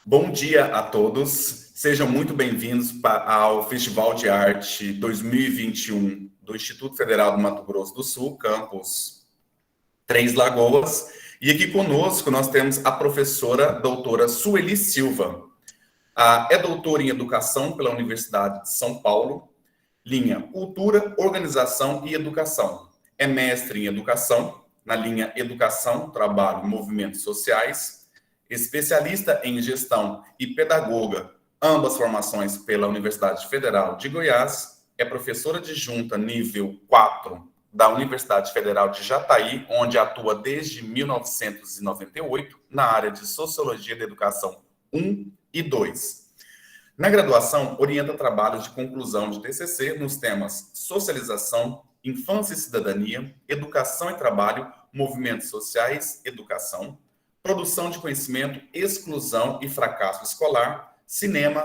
Bom dia a todos, sejam muito bem-vindos ao Festival de Arte 2021 do Instituto Federal do Mato Grosso do Sul, campus Três Lagoas. E aqui conosco nós temos a professora doutora Sueli Silva. É doutora em Educação pela Universidade de São Paulo, linha Cultura, Organização e Educação. É mestre em Educação, na linha Educação, Trabalho e Movimentos Sociais, especialista em Gestão e Pedagoga, ambas formações pela Universidade Federal de Goiás, é professora adjunta nível 4 da Universidade Federal de Jataí, onde atua desde 1998 na área de Sociologia da Educação 1 e 2. Na graduação, orienta trabalhos de conclusão de TCC nos temas Socialização, Infância e Cidadania, Educação e Trabalho, Movimentos Sociais, Educação, Produção de Conhecimento, Exclusão e Fracasso Escolar, Cinema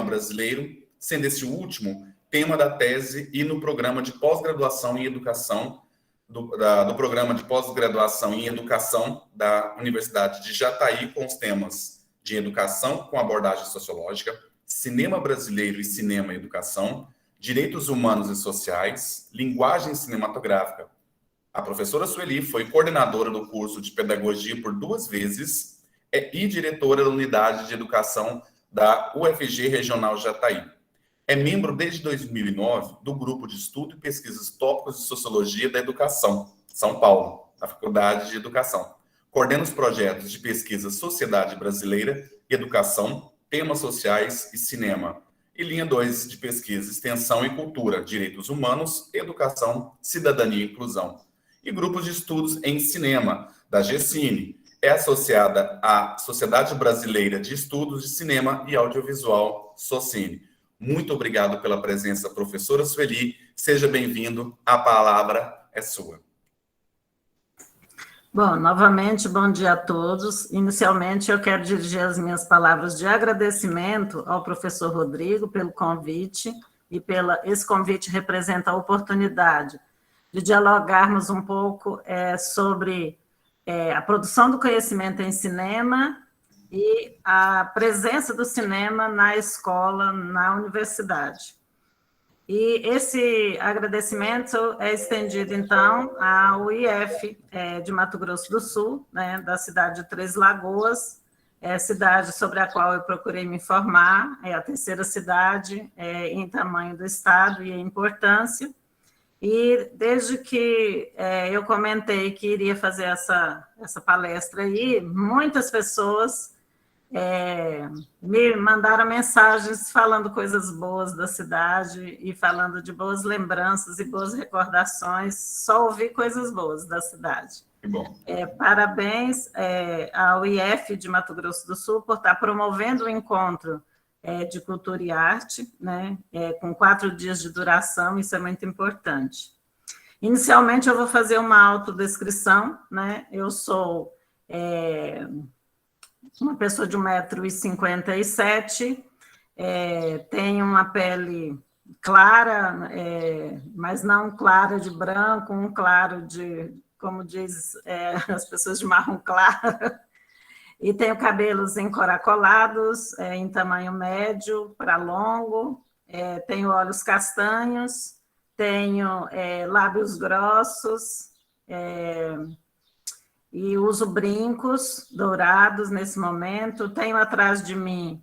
Brasileiro, sendo esse último tema da tese e no programa de pós-graduação em Educação, do programa de pós-graduação em Educação da Universidade de Jataí, com os temas de Educação com abordagem sociológica, Cinema Brasileiro e Cinema e Educação, Direitos Humanos e Sociais, Linguagem Cinematográfica. A professora Sueli foi coordenadora do curso de Pedagogia por 2 vezes e diretora da Unidade de Educação da UFG Regional Jataí. É membro desde 2009 do Grupo de Estudo e Pesquisas Tópicos de Sociologia da Educação, São Paulo, da Faculdade de Educação. Coordena os projetos de pesquisa Sociedade Brasileira, Educação, Temas Sociais e Cinema. E linha 2 de pesquisa Extensão e Cultura, Direitos Humanos, Educação, Cidadania e Inclusão. E grupos de estudos em cinema, da GECINE. É associada à Sociedade Brasileira de Estudos de Cinema e Audiovisual, SOCINE. Muito obrigado pela presença, professora Sueli. Seja bem-vindo. A palavra é sua. Bom, novamente, bom dia a todos. Inicialmente, eu quero dirigir as minhas palavras de agradecimento ao professor Rodrigo pelo convite, e esse convite representa a oportunidade de dialogarmos um pouco sobre a produção do conhecimento em cinema e a presença do cinema na escola, na universidade. E esse agradecimento é estendido, então, ao IF de Mato Grosso do Sul, né, da cidade de Três Lagoas, cidade sobre a qual eu procurei me informar, é a terceira cidade em tamanho do estado e em importância. E desde que eu comentei que iria fazer essa palestra aí, muitas pessoas me mandaram mensagens falando coisas boas da cidade e falando de boas lembranças e boas recordações. Só ouvi coisas boas da cidade. Que bom. Parabéns ao IF de Mato Grosso do Sul por estar promovendo o encontro de cultura e arte, né, com 4 dias de duração, isso é muito importante. Inicialmente, eu vou fazer uma autodescrição, né, eu sou uma pessoa de 1,57 m, tenho uma pele clara, mas não clara de branco, um claro de, como diz as pessoas, de marrom claro, e tenho cabelos encoracolados, em tamanho médio para longo, tenho olhos castanhos, tenho lábios grossos, e uso brincos dourados nesse momento. Tenho atrás de mim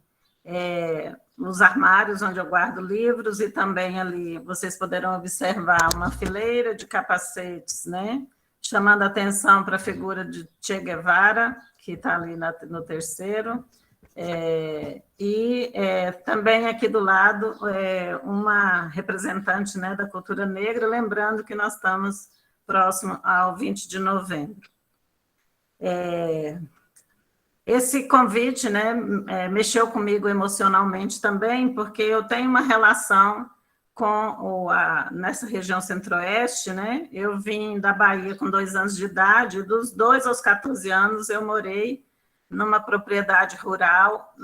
os armários onde eu guardo livros, e também ali vocês poderão observar uma fileira de capacetes, né? Chamando a atenção para a figura de Che Guevara, que está ali no terceiro, e também aqui do lado uma representante, né, da cultura negra, lembrando que nós estamos próximo ao 20 de novembro. Esse convite, né, mexeu comigo emocionalmente também, porque eu tenho uma relação nessa região centro-oeste, né? Eu vim da Bahia com 2 anos de idade, dos 2 aos 14 anos eu morei numa propriedade rural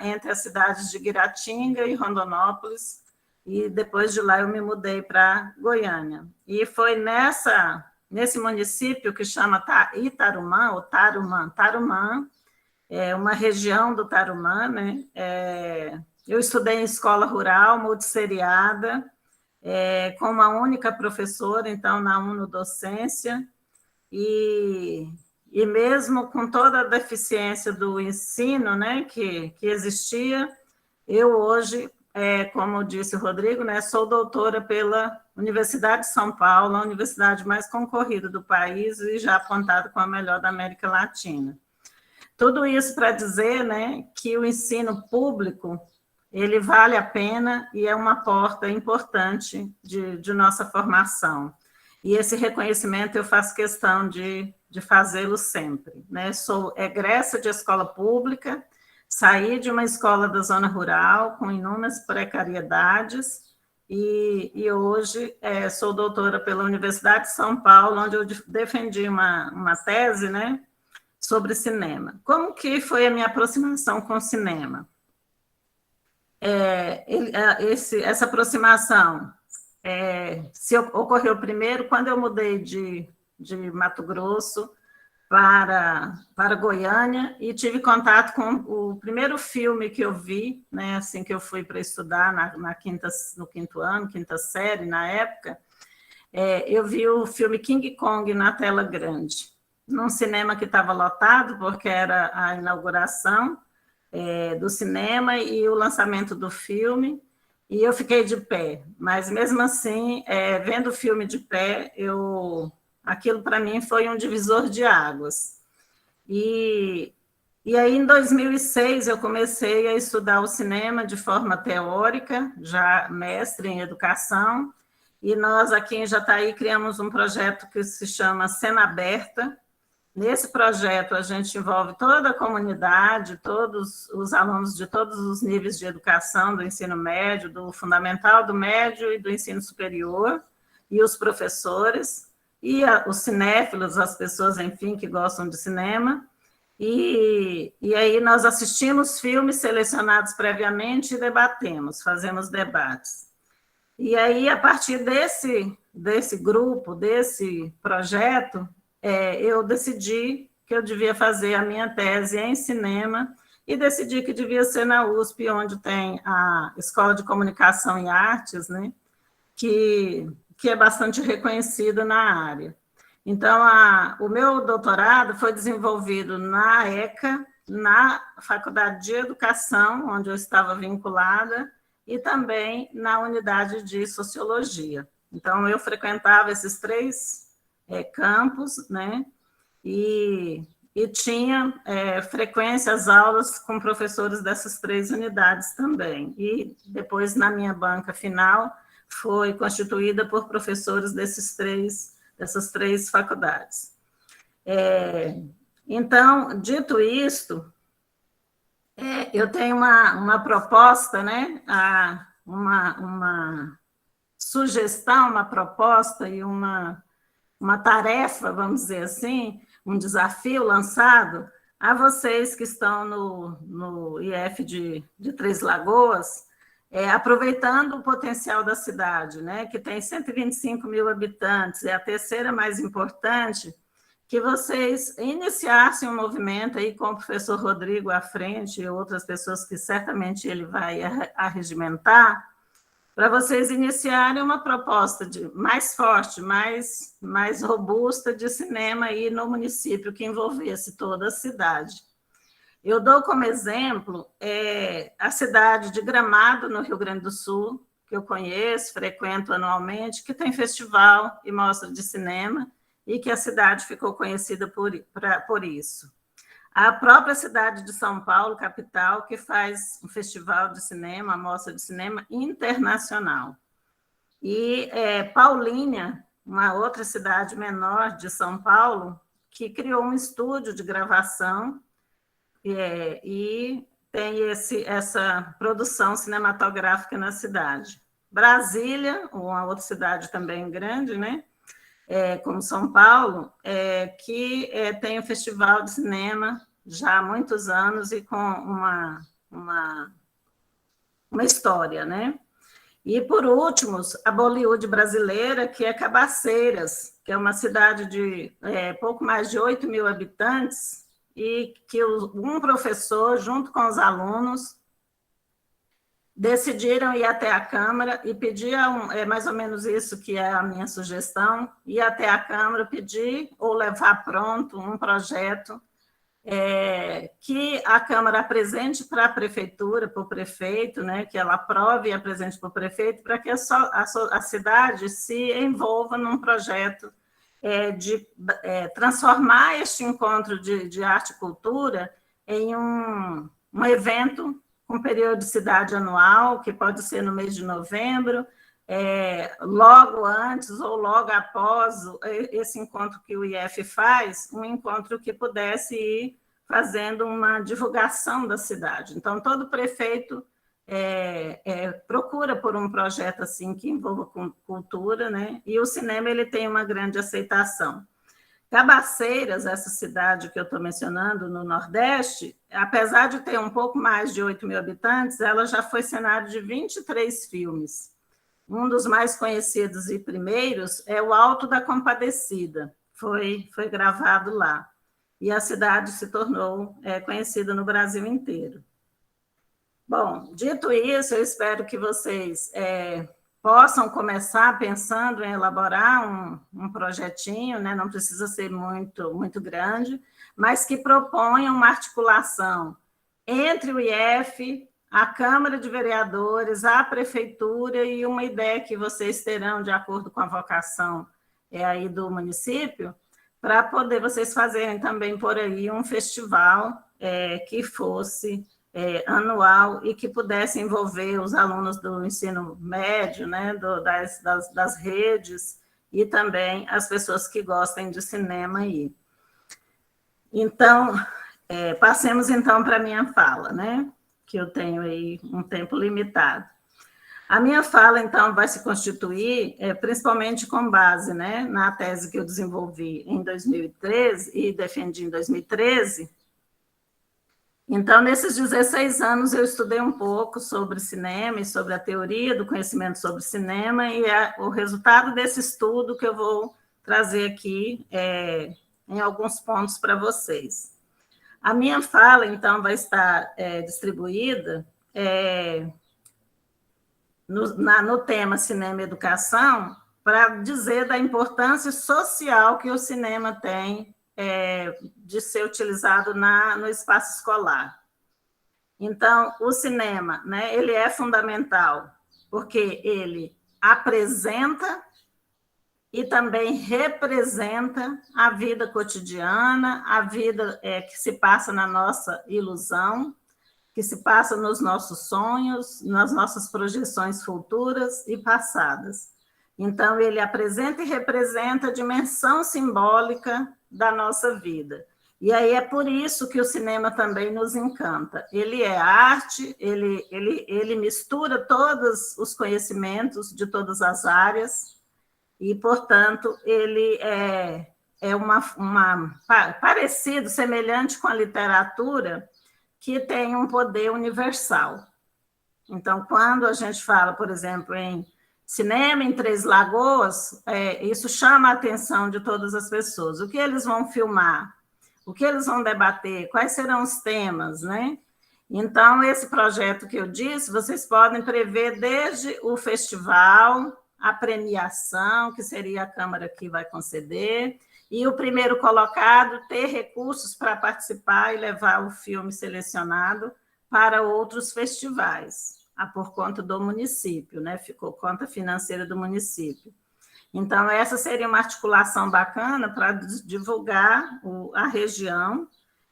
entre as cidades de Guiratinga e Rondonópolis, e depois de lá eu me mudei para Goiânia. E foi nesse município que chama Itarumã, ou Tarumã, uma região do Tarumã, né? Eu estudei em escola rural, multisseriada, com uma única professora, então, na unodocência, e mesmo com toda a deficiência do ensino, né, que existia, eu hoje, como disse o Rodrigo, né, sou doutora pela Universidade de São Paulo, a universidade mais concorrida do país e já apontada como a melhor da América Latina. Tudo isso para dizer, né, que o ensino público, ele vale a pena e é uma porta importante de nossa formação. E esse reconhecimento eu faço questão de fazê-lo sempre, né? Sou egressa de escola pública, saí de uma escola da zona rural com inúmeras precariedades e hoje sou doutora pela Universidade de São Paulo, onde eu defendi uma tese, né, sobre cinema. Como que foi a minha aproximação com o cinema? Essa aproximação se ocorreu primeiro quando eu mudei de Mato Grosso para Goiânia e tive contato com o primeiro filme que eu vi, né, assim que eu fui para estudar no quinto ano, quinta série, na época, eu vi o filme King Kong na tela grande, num cinema que estava lotado, porque era a inauguração do cinema e o lançamento do filme, e eu fiquei de pé, mas mesmo assim, vendo o filme de pé, aquilo para mim foi um divisor de águas. E aí, em 2006, eu comecei a estudar o cinema de forma teórica, já mestre em educação, e nós aqui em Jataí criamos um projeto que se chama Cena Aberta. Nesse projeto, a gente envolve toda a comunidade, todos os alunos de todos os níveis de educação, do ensino médio, do fundamental, do médio e do ensino superior, e os professores, e os cinéfilos, as pessoas, enfim, que gostam de cinema. E aí nós assistimos filmes selecionados previamente e debatemos, fazemos debates. E aí, a partir desse grupo, desse projeto, eu decidi que eu devia fazer a minha tese em cinema e decidi que devia ser na USP, onde tem a Escola de Comunicação e Artes, né, que é bastante reconhecida na área. Então, o meu doutorado foi desenvolvido na ECA, na Faculdade de Educação, onde eu estava vinculada, e também na unidade de Sociologia. Então, eu frequentava esses 3 campos, né, e tinha frequência às aulas com professores dessas 3 unidades também. E depois, na minha banca final, foi constituída por professores dessas 3 faculdades. Então, dito isto, eu tenho uma proposta, né, uma sugestão, uma proposta e uma tarefa, vamos dizer assim, um desafio lançado a vocês que estão no IF de Três Lagoas, aproveitando o potencial da cidade, né, que tem 125 mil habitantes, é a terceira mais importante, que vocês iniciassem um movimento aí com o professor Rodrigo à frente e outras pessoas que certamente ele vai arregimentar, para vocês iniciarem uma proposta mais forte, mais robusta de cinema aí no município, que envolvesse toda a cidade. Eu dou como exemplo a cidade de Gramado, no Rio Grande do Sul, que eu conheço, frequento anualmente, que tem festival e mostra de cinema, e que a cidade ficou conhecida por isso. A própria cidade de São Paulo, capital, que faz um festival de cinema, uma mostra de cinema internacional. E Paulínia, uma outra cidade menor de São Paulo, que criou um estúdio de gravação e tem essa produção cinematográfica na cidade. Brasília, uma outra cidade também grande, né? Como São Paulo, que tem um festival de cinema já há muitos anos e com uma história, né? E, por último, a Bollywood brasileira, que é Cabaceiras, que é uma cidade de pouco mais de 8 mil habitantes e que um professor, junto com os alunos, decidiram ir até a Câmara e pedir, é mais ou menos isso que é a minha sugestão, ir até a Câmara, pedir ou levar pronto um projeto que a Câmara apresente para a Prefeitura, para o prefeito, né, que ela aprove e apresente para o prefeito, para que a cidade se envolva num projeto de transformar este encontro de arte e cultura em um evento com periodicidade anual, que pode ser no mês de novembro, logo antes ou logo após esse encontro que o IF faz, um encontro que pudesse ir fazendo uma divulgação da cidade. Então, todo prefeito procura por um projeto assim que envolva cultura, né? E o cinema ele tem uma grande aceitação. Cabaceiras, essa cidade que eu estou mencionando, no Nordeste, apesar de ter um pouco mais de 8 mil habitantes, ela já foi cenário de 23 filmes. Um dos mais conhecidos e primeiros é o Alto da Compadecida, foi gravado lá. E a cidade se tornou conhecida no Brasil inteiro. Bom, dito isso, eu espero que vocês possam começar pensando em elaborar um projetinho, né? Não precisa ser muito grande, mas que proponha uma articulação entre o IF, a Câmara de Vereadores, a Prefeitura e uma ideia que vocês terão de acordo com a vocação aí do município, para poder vocês fazerem também por aí um festival que fosse anual e que pudesse envolver os alunos do ensino médio, né, das redes e também as pessoas que gostem de cinema aí. Então, passemos então para a minha fala, né, que eu tenho aí um tempo limitado. A minha fala, então, vai se constituir principalmente com base, né, na tese que eu desenvolvi em 2013 e defendi em 2013. Então, nesses 16 anos, eu estudei um pouco sobre cinema e sobre a teoria do conhecimento sobre cinema, e o resultado desse estudo que eu vou trazer aqui em alguns pontos para vocês. A minha fala, então, vai estar distribuída no tema Cinema e Educação, para dizer da importância social que o cinema tem de ser utilizado no espaço escolar. Então, o cinema, né, ele é fundamental, porque ele apresenta e também representa a vida cotidiana, a vida que se passa na nossa ilusão, que se passa nos nossos sonhos, nas nossas projeções futuras e passadas. Então, ele apresenta e representa a dimensão simbólica da nossa vida. E aí é por isso que o cinema também nos encanta. Ele é arte, ele mistura todos os conhecimentos de todas as áreas e, portanto, ele é parecido, semelhante com a literatura, que tem um poder universal. Então, quando a gente fala, por exemplo, em cinema em Três Lagoas, isso chama a atenção de todas as pessoas. O que eles vão filmar? O que eles vão debater? Quais serão os temas, né? Então, esse projeto que eu disse, vocês podem prever desde o festival, a premiação, que seria a Câmara que vai conceder, e o primeiro colocado ter recursos para participar e levar o filme selecionado para outros festivais, por conta do município, né? Ficou conta financeira do município. Então, essa seria uma articulação bacana para divulgar a região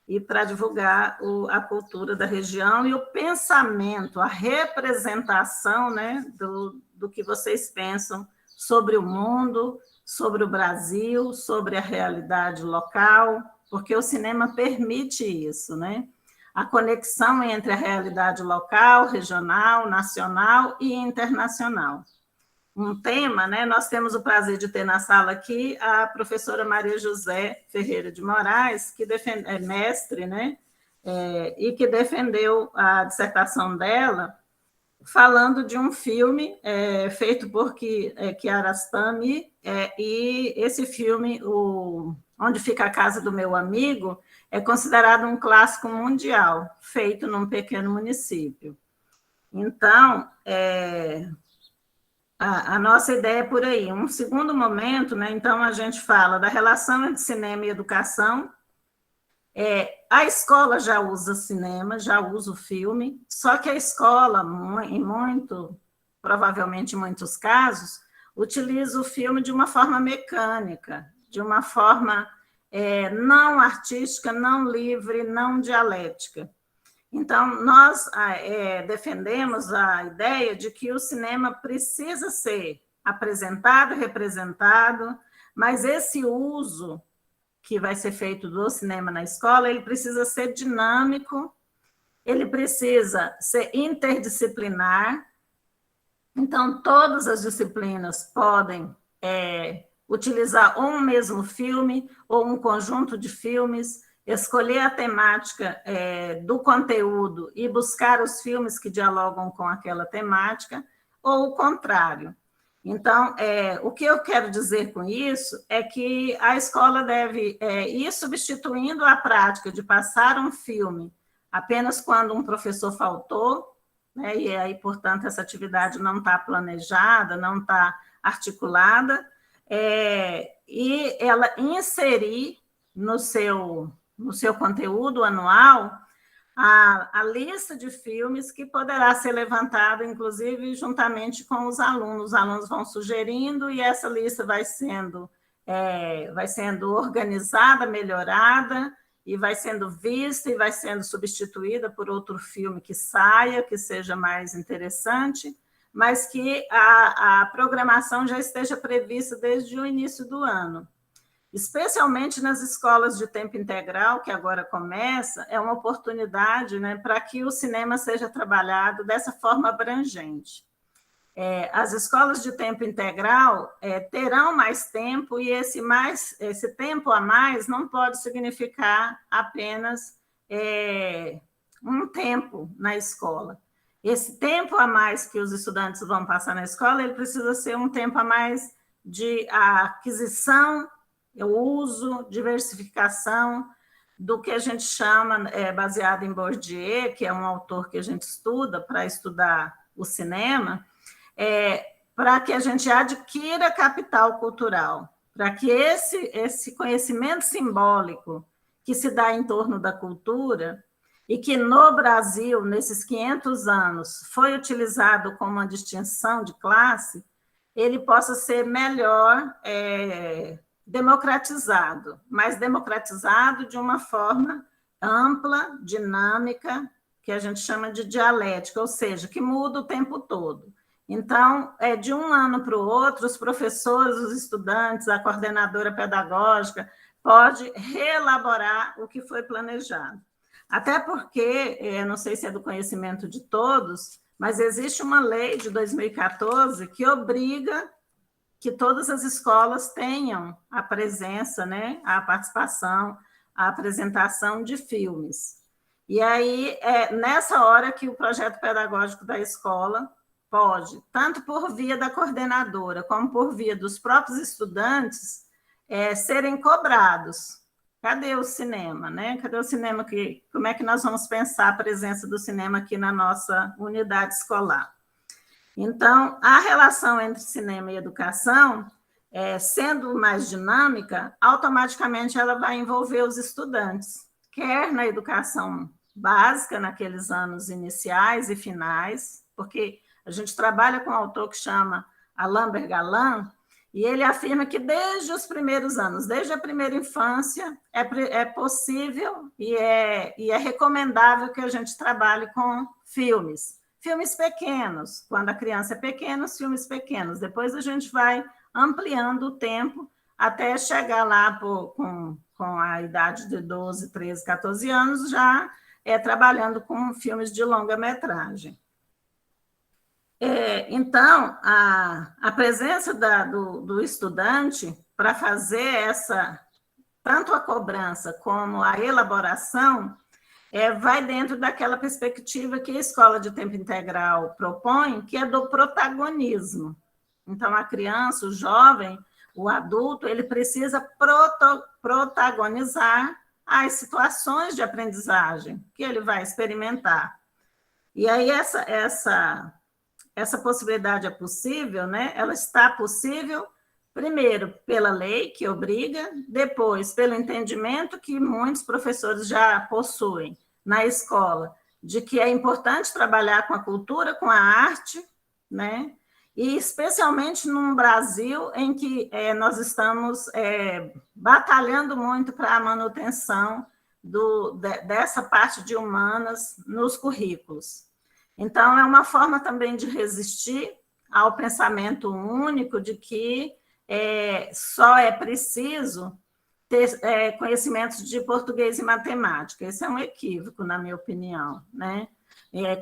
e para divulgar a cultura da região e o pensamento, a representação, né, do que vocês pensam sobre o mundo, sobre o Brasil, sobre a realidade local, porque o cinema permite isso, né? A conexão entre a realidade local, regional, nacional e internacional. Um tema, né? Nós temos o prazer de ter na sala aqui a professora Maria José Ferreira de Moraes, que é mestre, né? E que defendeu a dissertação dela falando de um filme feito por Kiarostami, e esse filme, Onde Fica a Casa do Meu Amigo, é considerado um clássico mundial, feito num pequeno município. Então, a nossa ideia é por aí. Um segundo momento, né, então a gente fala da relação entre cinema e educação. A escola já usa cinema, já usa o filme, só que a escola, provavelmente em muitos casos, utiliza o filme de uma forma mecânica, de uma forma não artística, não livre, não dialética. Então, nós defendemos a ideia de que o cinema precisa ser apresentado, representado, mas esse uso que vai ser feito do cinema na escola, ele precisa ser dinâmico, ele precisa ser interdisciplinar. Então, todas as disciplinas podem utilizar ou um mesmo filme ou um conjunto de filmes, escolher a temática do conteúdo e buscar os filmes que dialogam com aquela temática, ou o contrário. Então, o que eu quero dizer com isso é que a escola deve ir substituindo a prática de passar um filme apenas quando um professor faltou, né, e aí, portanto, essa atividade não está planejada, não está articulada, e ela inserir no seu conteúdo anual a lista de filmes que poderá ser levantada, inclusive, juntamente com os alunos. Os alunos vão sugerindo e essa lista vai sendo organizada, melhorada, e vai sendo vista e vai sendo substituída por outro filme que saia, que seja mais interessante, mas que a programação já esteja prevista desde o início do ano. Especialmente nas escolas de tempo integral, que agora começa, é uma oportunidade, né, para que o cinema seja trabalhado dessa forma abrangente. As escolas de tempo integral terão mais tempo, e esse tempo a mais não pode significar apenas um tempo na escola. Esse tempo a mais que os estudantes vão passar na escola, ele precisa ser um tempo a mais de aquisição, o uso, diversificação do que a gente chama, baseado em Bourdieu, que é um autor que a gente estuda para estudar o cinema, para que a gente adquira capital cultural, para que esse conhecimento simbólico que se dá em torno da cultura e que no Brasil, nesses 500 anos, foi utilizado como uma distinção de classe, ele possa ser melhor democratizado, mas democratizado de uma forma ampla, dinâmica, que a gente chama de dialética, ou seja, que muda o tempo todo. Então, de um ano para o outro, os professores, os estudantes, a coordenadora pedagógica pode reelaborar o que foi planejado. Até porque, não sei se é do conhecimento de todos, mas existe uma lei de 2014 que obriga que todas as escolas tenham a presença, né, a participação, a apresentação de filmes. E aí, nessa hora que o projeto pedagógico da escola pode, tanto por via da coordenadora, como por via dos próprios estudantes, serem cobrados. Cadê o cinema, né? Cadê o cinema? Como é que nós vamos pensar a presença do cinema aqui na nossa unidade escolar? Então, a relação entre cinema e educação, sendo mais dinâmica, automaticamente ela vai envolver os estudantes, quer na educação básica, naqueles anos iniciais e finais, porque a gente trabalha com um autor que chama Alain Bergalan, e ele afirma que desde os primeiros anos, desde a primeira infância, é possível e é recomendável que a gente trabalhe com filmes. Filmes pequenos, quando a criança é pequena, os filmes pequenos. Depois a gente vai ampliando o tempo até chegar lá com a idade de 12, 13, 14 anos, já trabalhando com filmes de longa-metragem. Então, a presença do estudante para fazer tanto a cobrança como a elaboração, vai dentro daquela perspectiva que a escola de tempo integral propõe, que é do protagonismo. Então, a criança, o jovem, o adulto, ele precisa protagonizar às situações de aprendizagem que ele vai experimentar. E aí essa possibilidade é possível, né? Ela está possível, primeiro, pela lei, que obriga, depois, pelo entendimento que muitos professores já possuem na escola, de que é importante trabalhar com a cultura, com a arte, né? E especialmente num Brasil em que nós estamos batalhando muito para a manutenção dessa parte de humanas nos currículos. Então, é uma forma também de resistir ao pensamento único de que só é preciso ter conhecimentos de português e matemática. Esse é um equívoco, na minha opinião, né?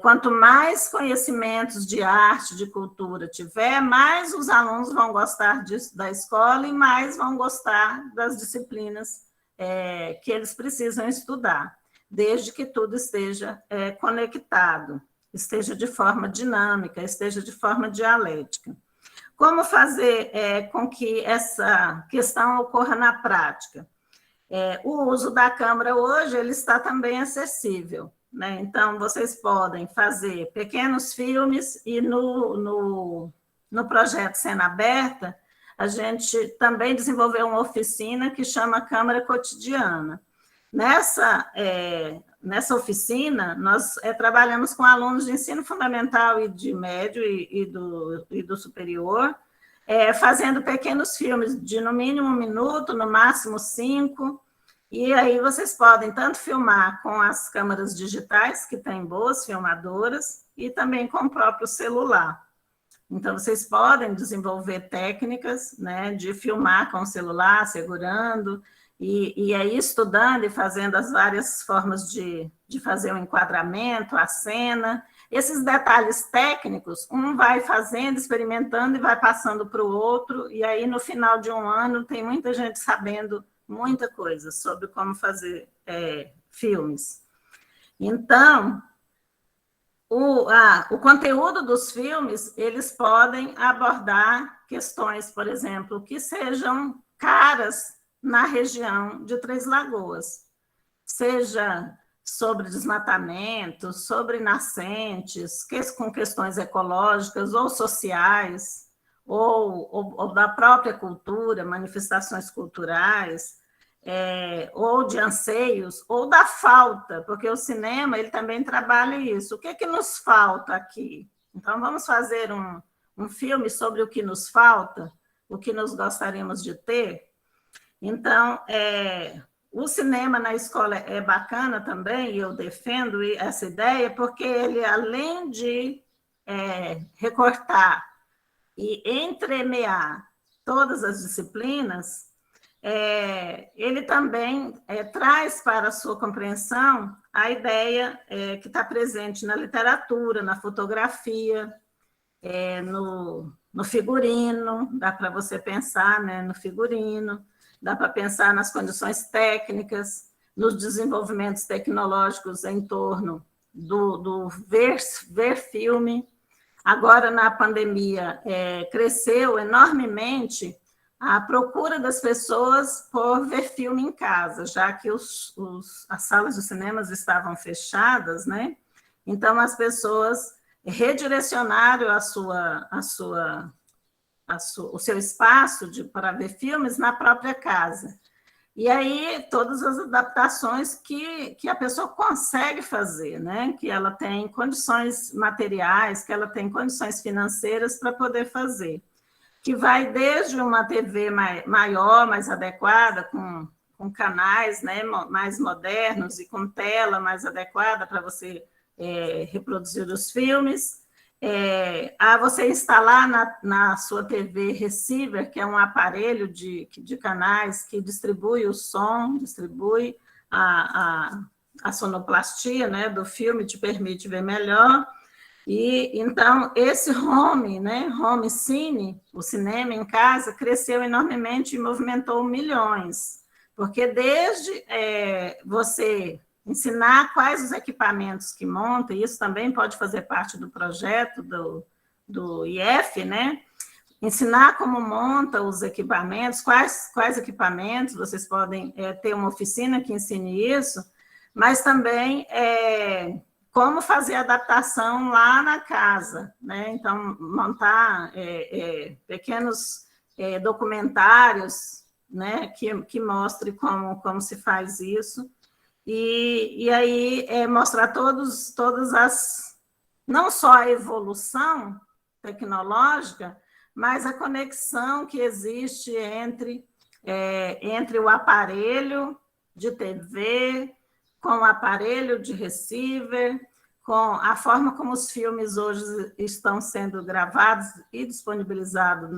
Quanto mais conhecimentos de arte, de cultura tiver, mais os alunos vão gostar da escola e mais vão gostar das disciplinas que eles precisam estudar, desde que tudo esteja conectado, esteja de forma dinâmica, esteja de forma dialética. Como fazer com que essa questão ocorra na prática? O uso da câmera hoje ele está também acessível, né? Então, vocês podem fazer pequenos filmes e no projeto Cena Aberta, a gente também desenvolveu uma oficina que chama Câmara Cotidiana. Nessa oficina, nós trabalhamos com alunos de ensino fundamental e de médio e do superior, fazendo pequenos filmes de no mínimo 1 minuto, no máximo 5, e aí vocês podem tanto filmar com as câmeras digitais, que tem boas filmadoras, e também com o próprio celular. Então, vocês podem desenvolver técnicas, né, de filmar com o celular, segurando, e aí estudando e fazendo as várias formas de fazer o enquadramento, a cena. Esses detalhes técnicos, um vai fazendo, experimentando e vai passando para o outro, e aí no final de um ano tem muita gente sabendo muita coisa sobre como fazer filmes. Então, o conteúdo dos filmes, eles podem abordar questões, por exemplo, que sejam caras na região de Três Lagoas, seja sobre desmatamento, sobre nascentes, com questões ecológicas ou sociais, ou da própria cultura, manifestações culturais, ou de anseios, ou da falta, porque o cinema ele também trabalha isso. O que é que nos falta aqui? Então, vamos fazer um filme sobre o que nos falta, o que nós gostaríamos de ter. Então, o cinema na escola é bacana também, e eu defendo essa ideia, porque ele, além de recortar e entremear todas as disciplinas, ele também traz para a sua compreensão a ideia que está presente na literatura, na fotografia, no figurino, dá para você pensar, né, no figurino, dá para pensar nas condições técnicas, nos desenvolvimentos tecnológicos em torno do ver filme. Agora, na pandemia, cresceu enormemente a procura das pessoas por ver filme em casa, já que as salas de cinemas estavam fechadas, né? Então, as pessoas redirecionaram o seu espaço para ver filmes na própria casa. E aí, todas as adaptações que a pessoa consegue fazer, né? Que ela tem condições materiais, que ela tem condições financeiras para poder fazer. Que vai desde uma TV maior, mais adequada, com canais, né, mais modernos e com tela mais adequada para você reproduzir os filmes, a você instalar na sua TV receiver, que é um aparelho de canais que distribui o som, distribui a sonoplastia, né, do filme, te permite ver melhor. E então esse home, né, home cine, o cinema em casa, cresceu enormemente e movimentou milhões, porque desde você ensinar quais os equipamentos que monta, e isso também pode fazer parte do projeto do IF, né? ensinar como monta os equipamentos, quais equipamentos, vocês podem ter uma oficina que ensine isso, mas também como fazer adaptação lá na casa, né? Então, montar pequenos documentários, né, que mostre como se faz isso, e aí mostrar todas as, não só a evolução tecnológica, mas a conexão que existe entre o aparelho de TV, com o aparelho de receiver, com a forma como os filmes hoje estão sendo gravados e disponibilizados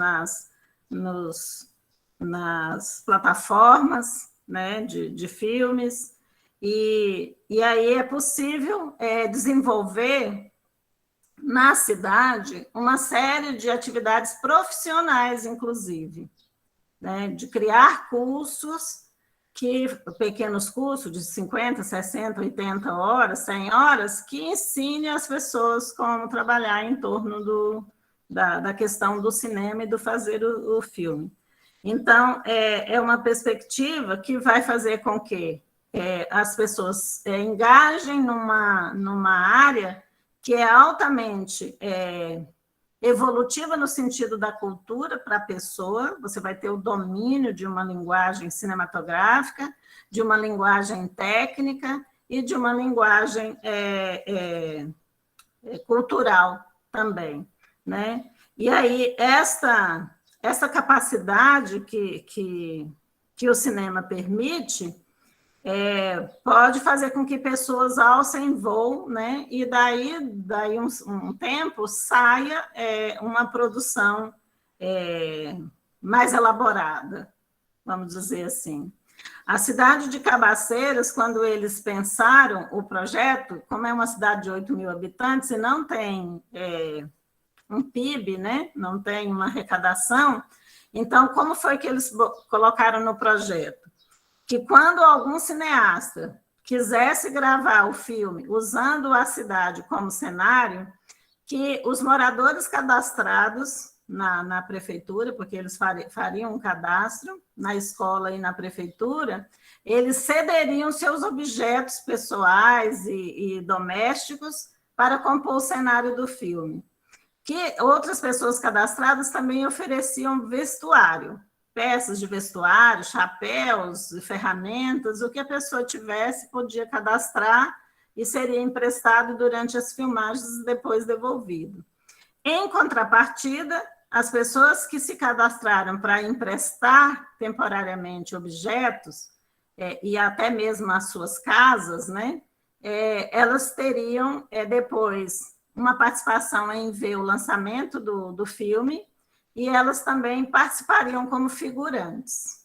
nas plataformas, né, de filmes, e aí é possível desenvolver na cidade uma série de atividades profissionais, inclusive, né, de criar cursos, pequenos cursos de 50, 60, 80 horas, 100 horas, que ensine as pessoas como trabalhar em torno da questão do cinema e do fazer o filme. Então, é uma perspectiva que vai fazer com que as pessoas engajem numa área que é altamente evolutiva no sentido da cultura para a pessoa, você vai ter o domínio de uma linguagem cinematográfica, de uma linguagem técnica e de uma linguagem cultural também, né? E aí, essa capacidade que o cinema permite pode fazer com que pessoas alcem voo, né? E daí um tempo saia uma produção mais elaborada, vamos dizer assim. A cidade de Cabaceiras, quando eles pensaram o projeto, como é uma cidade de 8 mil habitantes e não tem um PIB, né? Não tem uma arrecadação, então como foi que eles colocaram no projeto? Que quando algum cineasta quisesse gravar o filme usando a cidade como cenário, que os moradores cadastrados na prefeitura, porque eles fariam um cadastro na escola e na prefeitura, eles cederiam seus objetos pessoais e domésticos para compor o cenário do filme. Que outras pessoas cadastradas também ofereciam vestuário, peças de vestuário, chapéus, ferramentas, o que a pessoa tivesse podia cadastrar e seria emprestado durante as filmagens e depois devolvido. Em contrapartida, as pessoas que se cadastraram para emprestar temporariamente objetos, e até mesmo as suas casas, né, elas teriam depois uma participação em ver o lançamento do filme, e elas também participariam como figurantes,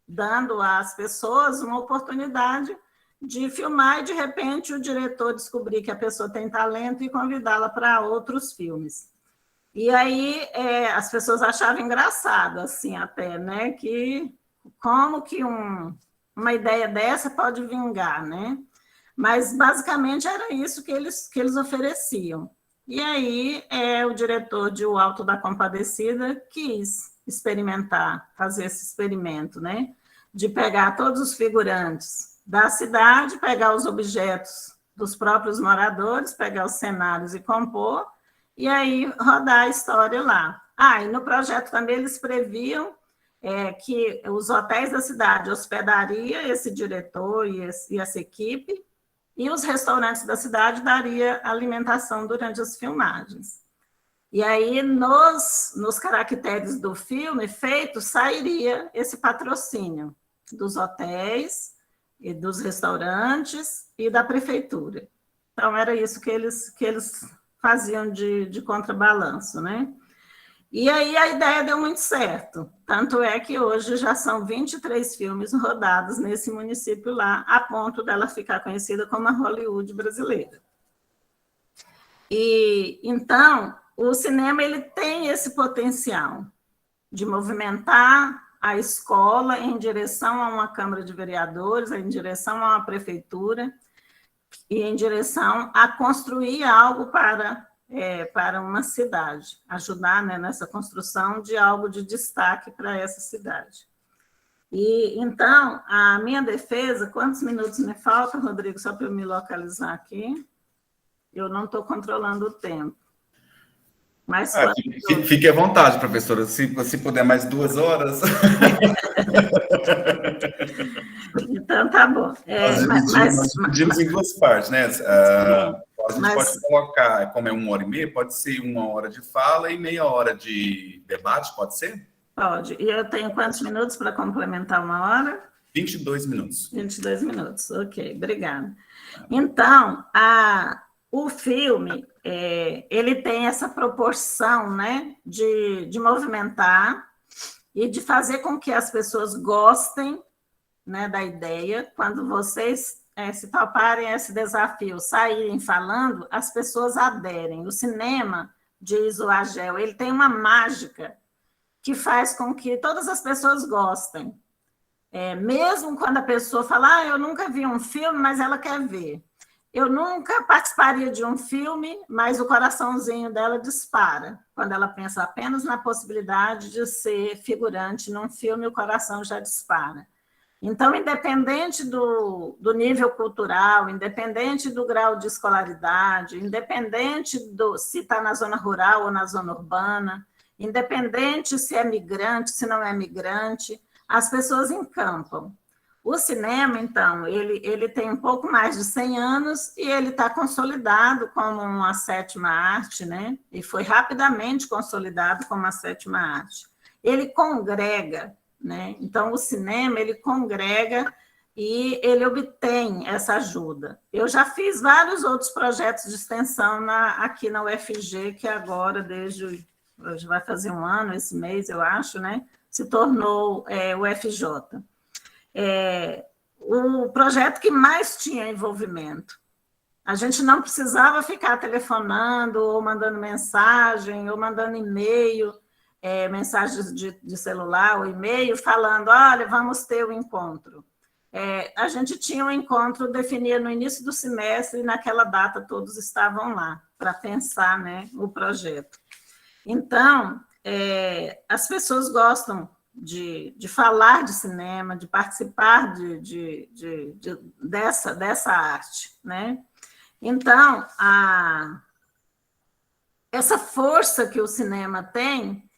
dando às pessoas uma oportunidade de filmar e, de repente, o diretor descobrir que a pessoa tem talento e convidá-la para outros filmes. E aí as pessoas achavam engraçado, assim, até, né, que como que uma ideia dessa pode vingar, né? Mas, basicamente, era isso que eles ofereciam. E aí o diretor de O Alto da Compadecida quis experimentar, fazer esse experimento, né? De pegar todos os figurantes da cidade, pegar os objetos dos próprios moradores, pegar os cenários e compor, e aí rodar a história lá. E no projeto também eles previam que os hotéis da cidade hospedariam esse diretor e essa equipe, e os restaurantes da cidade daria alimentação durante as filmagens. E aí, nos caracteres do filme feito, sairia esse patrocínio dos hotéis, e dos restaurantes e da prefeitura. Então, era isso que eles faziam de contrabalanço, né? E aí a ideia deu muito certo, tanto é que hoje já são 23 filmes rodados nesse município lá, a ponto dela ficar conhecida como a Hollywood brasileira. E então, o cinema ele tem esse potencial de movimentar a escola em direção a uma Câmara de Vereadores, em direção a uma prefeitura, e em direção a construir algo para para uma cidade, ajudar, né, nessa construção de algo de destaque para essa cidade. E, então, a minha defesa, quantos minutos me faltam, Rodrigo, só para eu me localizar aqui? Eu não estou controlando o tempo. Mas fique à vontade, professora, se puder mais 2 horas. Então, tá bom. Nós dividimos em 2 partes, né? A gente pode colocar, como é 1h30, pode ser 1 hora de fala e meia hora de debate, pode ser? Pode. E eu tenho quantos minutos para complementar 1 hora? 22 minutos. 22 minutos, ok, obrigada. Então, o filme, ele tem essa proporção, né, de movimentar e de fazer com que as pessoas gostem, né, da ideia. Quando vocês se toparem esse desafio, saírem falando, as pessoas aderem. O cinema, diz o Agel, ele tem uma mágica que faz com que todas as pessoas gostem. Mesmo quando a pessoa fala, eu nunca vi um filme, mas ela quer ver. Eu nunca participaria de um filme, mas o coraçãozinho dela dispara. Quando ela pensa apenas na possibilidade de ser figurante num filme, o coração já dispara. Então, independente do nível cultural, independente do grau de escolaridade, independente se está na zona rural ou na zona urbana, independente se é migrante, se não é migrante, as pessoas encampam. O cinema, então, ele tem um pouco mais de 100 anos e ele está consolidado como uma 7ª arte, né? E foi rapidamente consolidado como a 7ª arte. Ele congrega, né? Então, o cinema, ele congrega e ele obtém essa ajuda. Eu já fiz vários outros projetos de extensão aqui na UFG, que agora, hoje vai fazer 1 ano, esse mês, eu acho, né? Se tornou o UFJ. O projeto que mais tinha envolvimento. A gente não precisava ficar telefonando, ou mandando mensagem, ou mandando e-mail, mensagens de celular ou e-mail, falando, olha, vamos ter o encontro. A gente tinha um encontro definido no início do semestre, e naquela data todos estavam lá, para pensar, né, o projeto. Então, as pessoas gostam de falar de cinema, de participar dessa arte, né? Então, essa força que o cinema tem,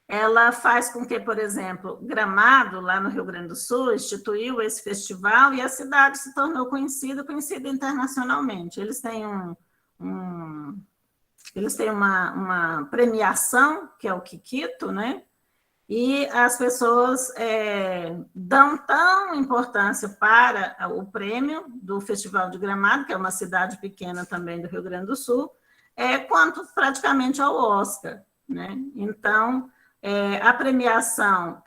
ela faz com que, por exemplo, Gramado, lá no Rio Grande do Sul, instituiu esse festival e a cidade se tornou conhecida internacionalmente. Eles têm uma premiação, que é o Kikito, né? E as pessoas dão tão importância para o prêmio do Festival de Gramado, que é uma cidade pequena também do Rio Grande do Sul, quanto praticamente ao Oscar, né? Então, a premiação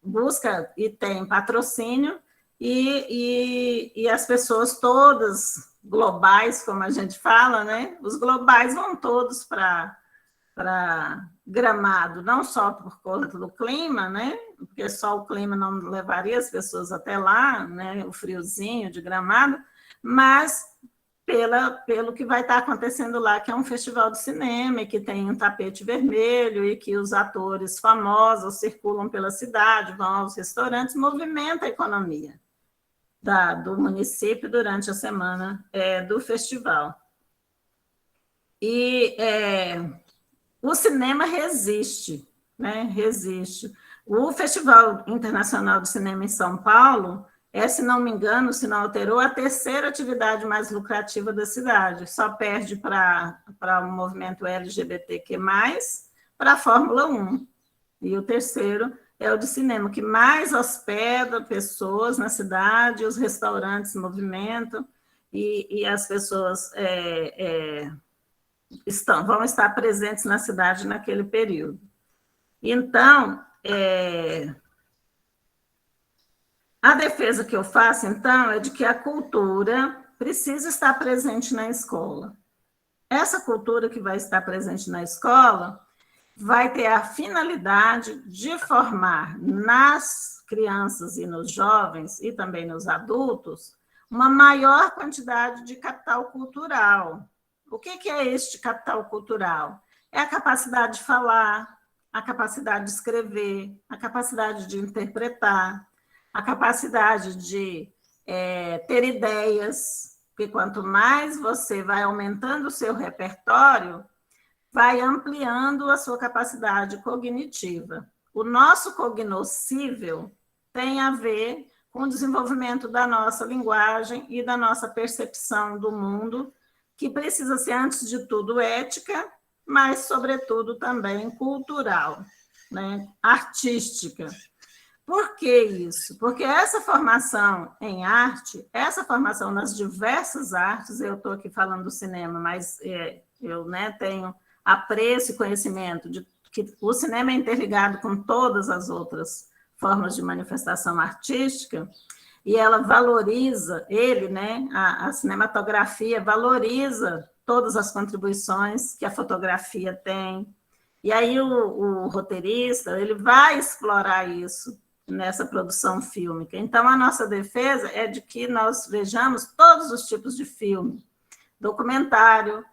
busca e tem patrocínio, e as pessoas todas globais, como a gente fala, né? Os globais vão todos para Gramado, não só por conta do clima, né? Porque só o clima não levaria as pessoas até lá, né? O friozinho de Gramado, mas pelo que vai estar acontecendo lá, que é um festival de cinema, e que tem um tapete vermelho, e que os atores famosos circulam pela cidade, vão aos restaurantes, movimenta a economia do município durante a semana do festival. E o cinema resiste, né? Resiste. O Festival Internacional de Cinema em São Paulo se não me engano, se não alterou, a 3ª atividade mais lucrativa da cidade. Só perde para o movimento LGBTQ+, para a Fórmula 1. E o 3º é o de cinema, que mais hospeda pessoas na cidade, os restaurantes movimentam, e as pessoas vão estar presentes na cidade naquele período. Então, a defesa que eu faço, então, é de que a cultura precisa estar presente na escola. Essa cultura que vai estar presente na escola vai ter a finalidade de formar nas crianças e nos jovens, e também nos adultos, uma maior quantidade de capital cultural, O que é este capital cultural? É a capacidade de falar, a capacidade de escrever, a capacidade de interpretar, a capacidade de ter ideias, porque quanto mais você vai aumentando o seu repertório, vai ampliando a sua capacidade cognitiva. O nosso cognoscível tem a ver com o desenvolvimento da nossa linguagem e da nossa percepção do mundo, que precisa ser, antes de tudo, ética, mas, sobretudo, também cultural, né? Artística. Por que isso? Porque essa formação em arte, essa formação nas diversas artes, eu estou aqui falando do cinema, mas eu tenho apreço e conhecimento de que o cinema é interligado com todas as outras formas de manifestação artística, e ela valoriza, a cinematografia valoriza todas as contribuições que a fotografia tem, e aí o roteirista, ele vai explorar isso nessa produção fílmica. Então, a nossa defesa é de que nós vejamos todos os tipos de filme, documentário,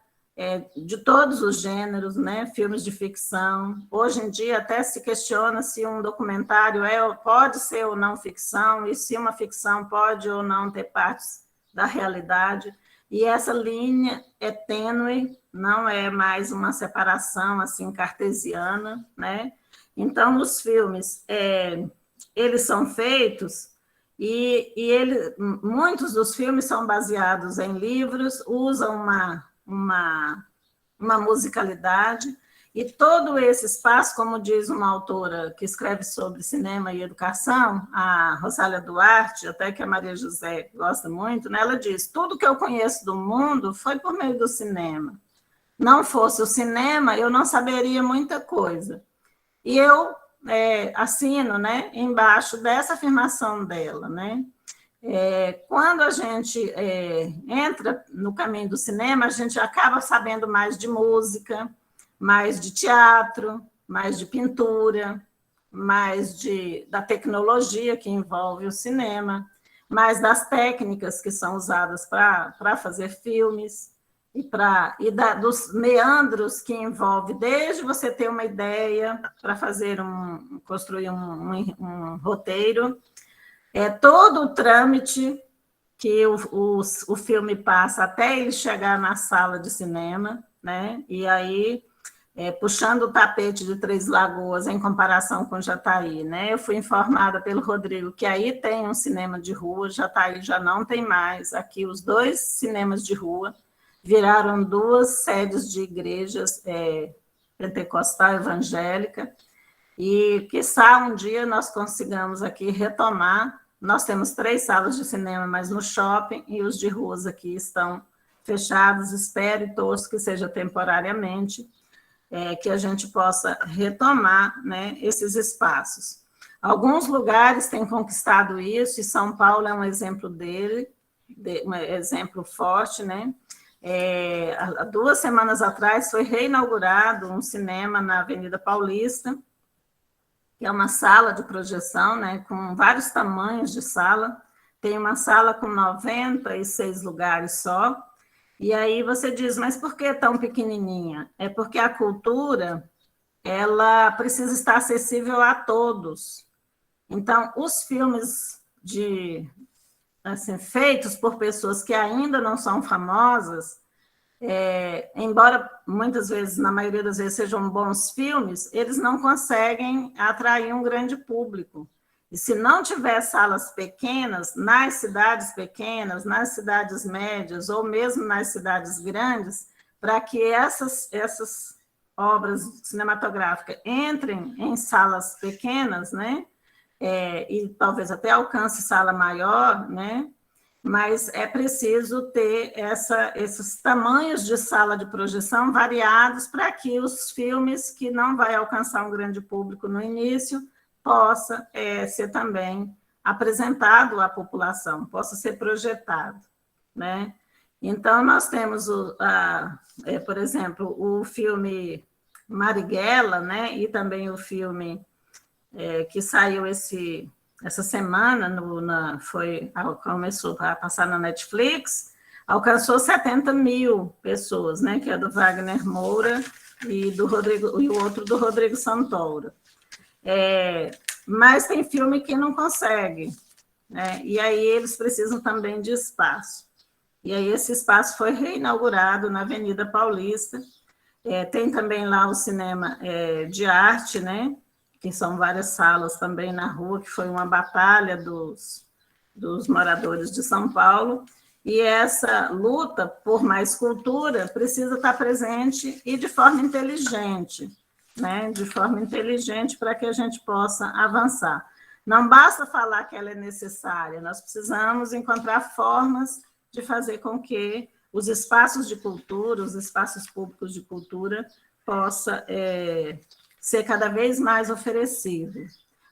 de todos os gêneros, né? Filmes de ficção. Hoje em dia até se questiona se um documentário pode ser ou não ficção, e se uma ficção pode ou não ter partes da realidade. E essa linha é tênue, não é mais uma separação assim cartesiana, né? Então, os filmes, eles são feitos e muitos dos filmes são baseados em livros, usam uma musicalidade, e todo esse espaço, como diz uma autora que escreve sobre cinema e educação, a Rosália Duarte, até que a Maria José gosta muito, né? Ela diz: tudo que eu conheço do mundo foi por meio do cinema. Não fosse o cinema, eu não saberia muita coisa. E eu assino, né, embaixo dessa afirmação dela, né? Quando a gente entra no caminho do cinema, a gente acaba sabendo mais de música, mais de teatro, mais de pintura, mais da tecnologia que envolve o cinema, mais das técnicas que são usadas para fazer filmes, dos meandros que envolve, desde você ter uma ideia para construir um roteiro, todo o trâmite que o filme passa até ele chegar na sala de cinema, né? E aí, puxando o tapete de Três Lagoas em comparação com Jataí, né? Eu fui informada pelo Rodrigo que aí tem um cinema de rua, Jataí já não tem mais. Aqui os 2 cinemas de rua viraram 2 sedes de igrejas pentecostal evangélica, e quiçá um dia nós consigamos aqui retomar. Nós temos 3 salas de cinema, mas no shopping, e os de ruas aqui estão fechados. Espero e torço que seja temporariamente, que a gente possa retomar, né, esses espaços. Alguns lugares têm conquistado isso, e São Paulo é um exemplo um exemplo forte, né? Há 2 semanas atrás foi reinaugurado um cinema na Avenida Paulista, que é uma sala de projeção, né, com vários tamanhos de sala. Tem uma sala com 96 lugares só. E aí você diz: mas por que tão pequenininha? É porque a cultura, ela precisa estar acessível a todos. Então, os filmes feitos por pessoas que ainda não são famosas, embora muitas vezes, na maioria das vezes, sejam bons filmes, eles não conseguem atrair um grande público. E se não tiver salas pequenas, nas cidades pequenas, nas cidades médias, ou mesmo nas cidades grandes, para que essas obras cinematográficas entrem em salas pequenas, né? E talvez até alcance sala maior, né? Mas é preciso ter esses tamanhos de sala de projeção variados para que os filmes que não vai alcançar um grande público no início possa ser também apresentado à população, possa ser projetado, né? Então, nós temos, por exemplo, o filme Marighella, né? E também o filme que saiu essa semana, começou a passar na Netflix, alcançou 70 mil pessoas, né? Que é do Wagner Moura e o outro do Rodrigo Santoro. Mas tem filme que não consegue, né? E aí eles precisam também de espaço. E aí esse espaço foi reinaugurado na Avenida Paulista. Tem também lá o cinema de arte, né? Que são várias salas também na rua, que foi uma batalha dos moradores de São Paulo. E essa luta por mais cultura precisa estar presente e de forma inteligente, né? De forma inteligente para que a gente possa avançar. Não basta falar que ela é necessária, nós precisamos encontrar formas de fazer com que os espaços de cultura, os espaços públicos de cultura, possa ser cada vez mais oferecido.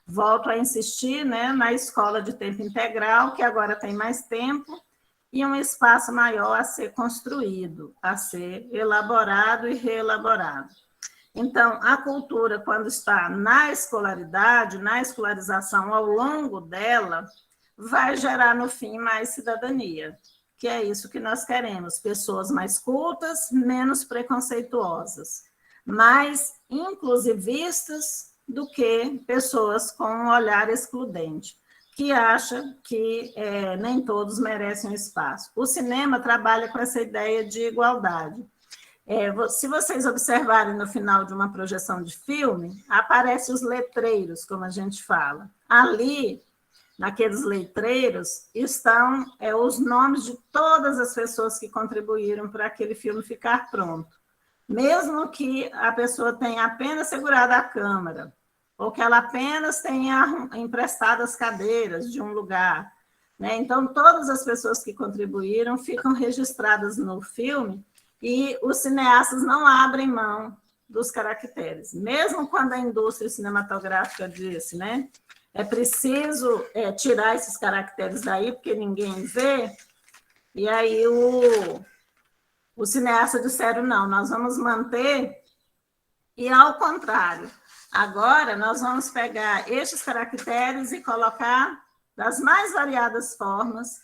Volto a insistir, né, na escola de tempo integral, que agora tem mais tempo, e um espaço maior a ser construído, a ser elaborado e reelaborado. Então, a cultura, quando está na escolaridade, na escolarização ao longo dela, vai gerar, no fim, mais cidadania, que é isso que nós queremos, pessoas mais cultas, menos preconceituosas, mais inclusivistas do que pessoas com um olhar excludente, que acha que nem todos merecem um espaço. O cinema trabalha com essa ideia de igualdade. Se vocês observarem no final de uma projeção de filme, aparecem os letreiros, como a gente fala. Ali, naqueles letreiros, estão os nomes de todas as pessoas que contribuíram para aquele filme ficar pronto. Mesmo que a pessoa tenha apenas segurado a câmera, ou que ela apenas tenha emprestado as cadeiras de um lugar, né? Então, todas as pessoas que contribuíram ficam registradas no filme e os cineastas não abrem mão dos caracteres. Mesmo quando a indústria cinematográfica disse, né? É preciso tirar esses caracteres daí, porque ninguém vê. E aí os cineastas disseram, não, nós vamos manter, e ao contrário, agora nós vamos pegar estes caracteres e colocar das mais variadas formas,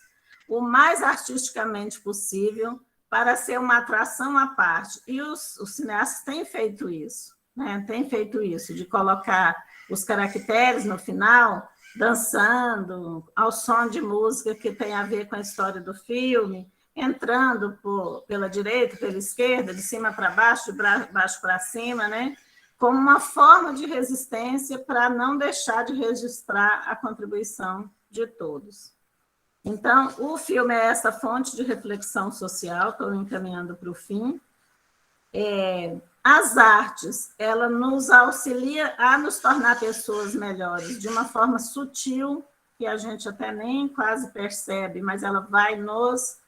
o mais artisticamente possível, para ser uma atração à parte. E os cineastas têm feito isso, né? Têm feito isso, de colocar os caracteres no final, dançando, ao som de música que tem a ver com a história do filme, entrando pela direita, pela esquerda, de cima para baixo, de baixo para cima, né? Como uma forma de resistência para não deixar de registrar a contribuição de todos. Então, o filme é essa fonte de reflexão social, estou encaminhando para o fim. As artes, ela nos auxilia a nos tornar pessoas melhores, de uma forma sutil, que a gente até nem quase percebe, mas ela vai nos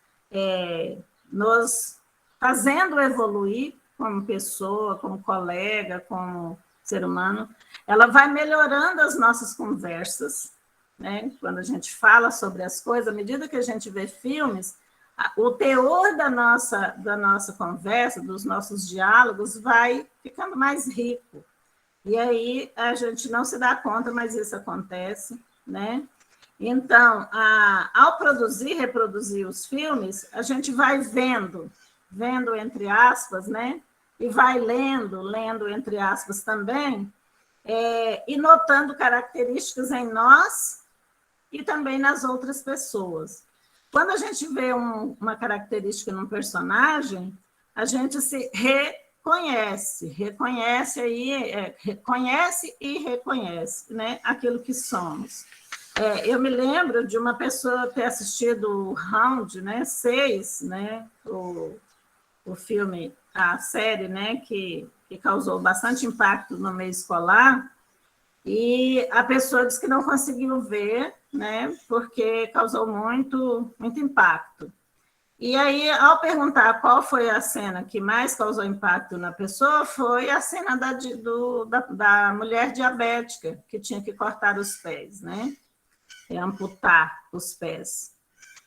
fazendo evoluir como pessoa, como colega, como ser humano. Ela vai melhorando as nossas conversas, né? Quando a gente fala sobre as coisas, à medida que a gente vê filmes, o teor da nossa conversa, dos nossos diálogos, vai ficando mais rico. E aí a gente não se dá conta, mas isso acontece, né? Então, ao produzir, reproduzir os filmes, a gente vai vendo entre aspas, né? E vai lendo entre aspas também, e notando características em nós e também nas outras pessoas. Quando a gente vê uma característica num personagem, a gente se reconhece e reconhece, né, aquilo que somos. Eu me lembro de uma pessoa ter assistido o Round, né, 6, né, o filme, a série, né, que causou bastante impacto no meio escolar, e a pessoa disse que não conseguiu ver, né, porque causou muito impacto. E aí, ao perguntar qual foi a cena que mais causou impacto na pessoa, foi a cena da mulher diabética, que tinha que cortar os pés, né, e amputar os pés.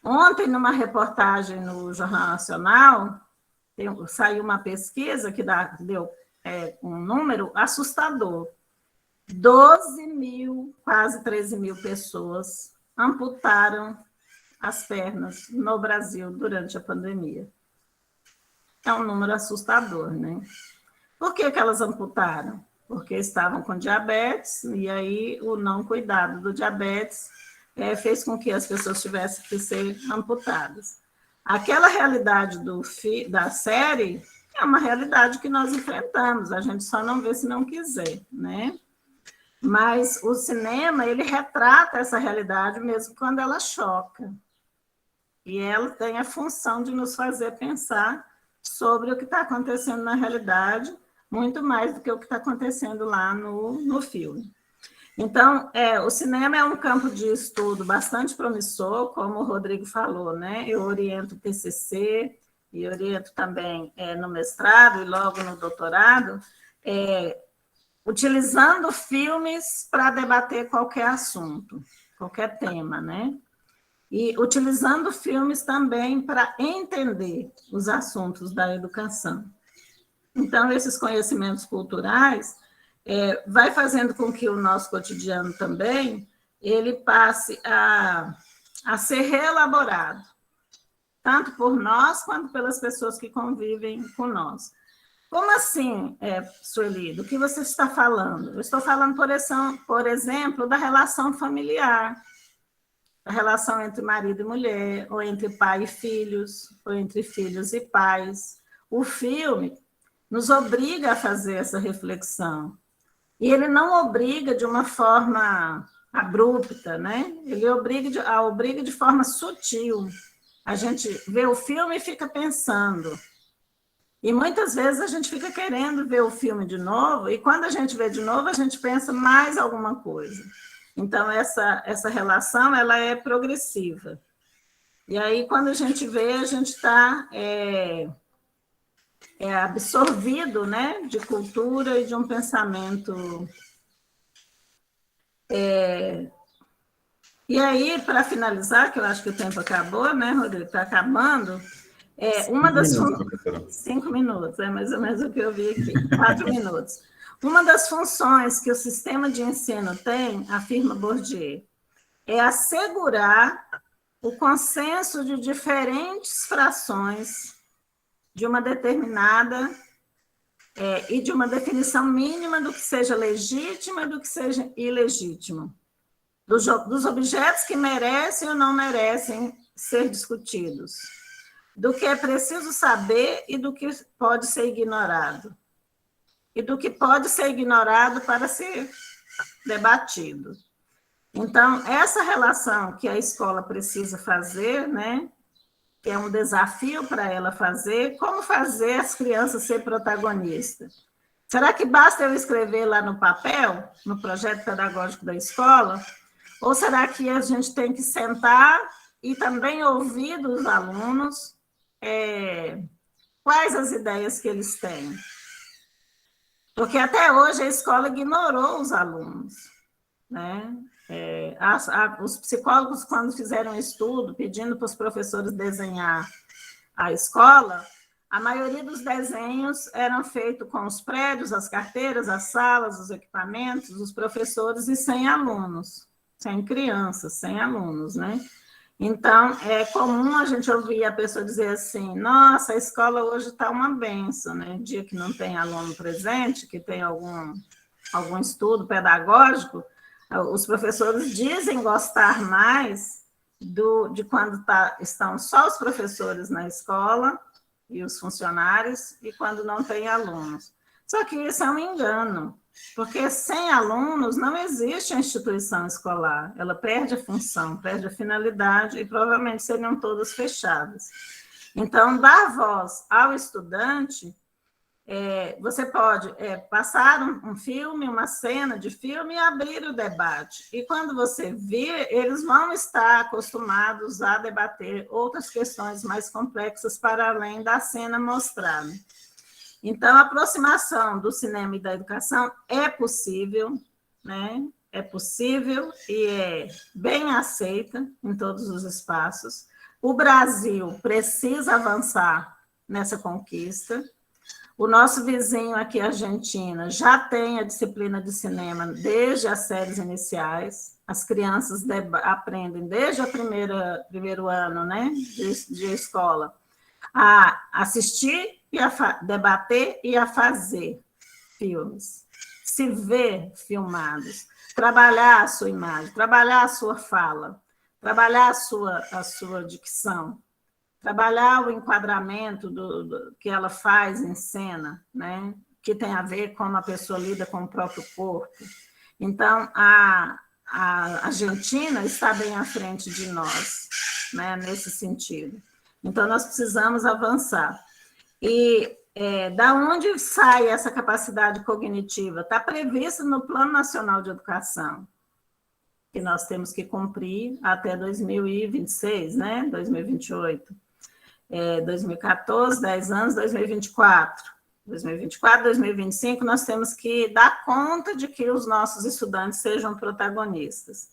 Ontem, numa reportagem no Jornal Nacional, saiu uma pesquisa que deu um número assustador. 12 mil, quase 13 mil pessoas amputaram as pernas no Brasil durante a pandemia. É um número assustador, né? Por que elas amputaram? Porque estavam com diabetes, e aí o não cuidado do diabetes fez com que as pessoas tivessem que ser amputadas. Aquela realidade da série é uma realidade que nós enfrentamos, a gente só não vê se não quiser, né? Mas o cinema, ele retrata essa realidade mesmo quando ela choca. E ela tem a função de nos fazer pensar sobre o que está acontecendo na realidade, muito mais do que o que está acontecendo lá no filme. Então, o cinema é um campo de estudo bastante promissor, como o Rodrigo falou, né? Eu oriento o TCC e oriento também no mestrado e logo no doutorado, utilizando filmes para debater qualquer assunto, qualquer tema, né? E utilizando filmes também para entender os assuntos da educação. Então, esses conhecimentos culturais vai fazendo com que o nosso cotidiano também ele passe a ser reelaborado, tanto por nós quanto pelas pessoas que convivem com nós. Como assim, Sueli? Do que você está falando? Eu estou falando, por exemplo, da relação familiar, a relação entre marido e mulher, ou entre pai e filhos, ou entre filhos e pais. O filme nos obriga a fazer essa reflexão. E ele não obriga de uma forma abrupta, né? Ele obriga de forma sutil. A gente vê o filme e fica pensando. E muitas vezes a gente fica querendo ver o filme de novo, e quando a gente vê de novo, a gente pensa mais alguma coisa. Então, essa relação ela é progressiva. E aí, quando a gente vê, a gente está absorvido, né, de cultura e de um pensamento. E aí, para finalizar, que eu acho que o tempo acabou, né, Rodrigo? Está acabando. Uma das 5 minutos, é mais ou menos o que eu vi aqui, 4 minutos. Uma das funções que o sistema de ensino tem, afirma Bourdieu, é assegurar o consenso de diferentes frações de uma determinada e de uma definição mínima do que seja legítimo e do que seja ilegítimo, dos objetos que merecem ou não merecem ser discutidos, do que é preciso saber e do que pode ser ignorado, e do que pode ser ignorado para ser debatido. Então, essa relação que a escola precisa fazer, né, que é um desafio para ela fazer, como fazer as crianças ser protagonistas? Será que basta eu escrever lá no papel, no projeto pedagógico da escola? Ou será que a gente tem que sentar e também ouvir dos alunos quais as ideias que eles têm? Porque até hoje a escola ignorou os alunos, né? Os psicólogos, quando fizeram um estudo pedindo para os professores desenhar a escola, a maioria dos desenhos eram feitos com os prédios, as carteiras, as salas, os equipamentos, os professores e sem alunos, sem crianças, sem alunos, né? Então, é comum a gente ouvir a pessoa dizer assim, nossa, a escola hoje está uma benção, né? Dia que não tem aluno presente, que tem algum estudo pedagógico, os professores dizem gostar mais de quando estão só os professores na escola e os funcionários, e quando não tem alunos. Só que isso é um engano, porque sem alunos não existe a instituição escolar, ela perde a função, perde a finalidade, e provavelmente seriam todas fechadas. Então, dar voz ao estudante, você pode passar um filme, uma cena de filme e abrir o debate. E quando você vir, eles vão estar acostumados a debater outras questões mais complexas para além da cena mostrada. Então, a aproximação do cinema e da educação é possível, né? É possível e é bem aceita em todos os espaços. O Brasil precisa avançar nessa conquista. O nosso vizinho aqui, a Argentina, já tem a disciplina de cinema desde as séries iniciais. as crianças aprendem desde o primeiro ano, né, de escola, a assistir, e a debater e a fazer filmes, se ver filmados, trabalhar a sua imagem, trabalhar a sua fala, trabalhar a sua dicção, trabalhar o enquadramento que ela faz em cena, né, que tem a ver com como a pessoa lida com o próprio corpo. Então, a Argentina está bem à frente de nós, né, nesse sentido. Então, nós precisamos avançar. E da onde sai essa capacidade cognitiva? Está prevista no Plano Nacional de Educação, que nós temos que cumprir até 2026, né? 2028. 2014, 10 anos, 2024. 2024, 2025, nós temos que dar conta de que os nossos estudantes sejam protagonistas.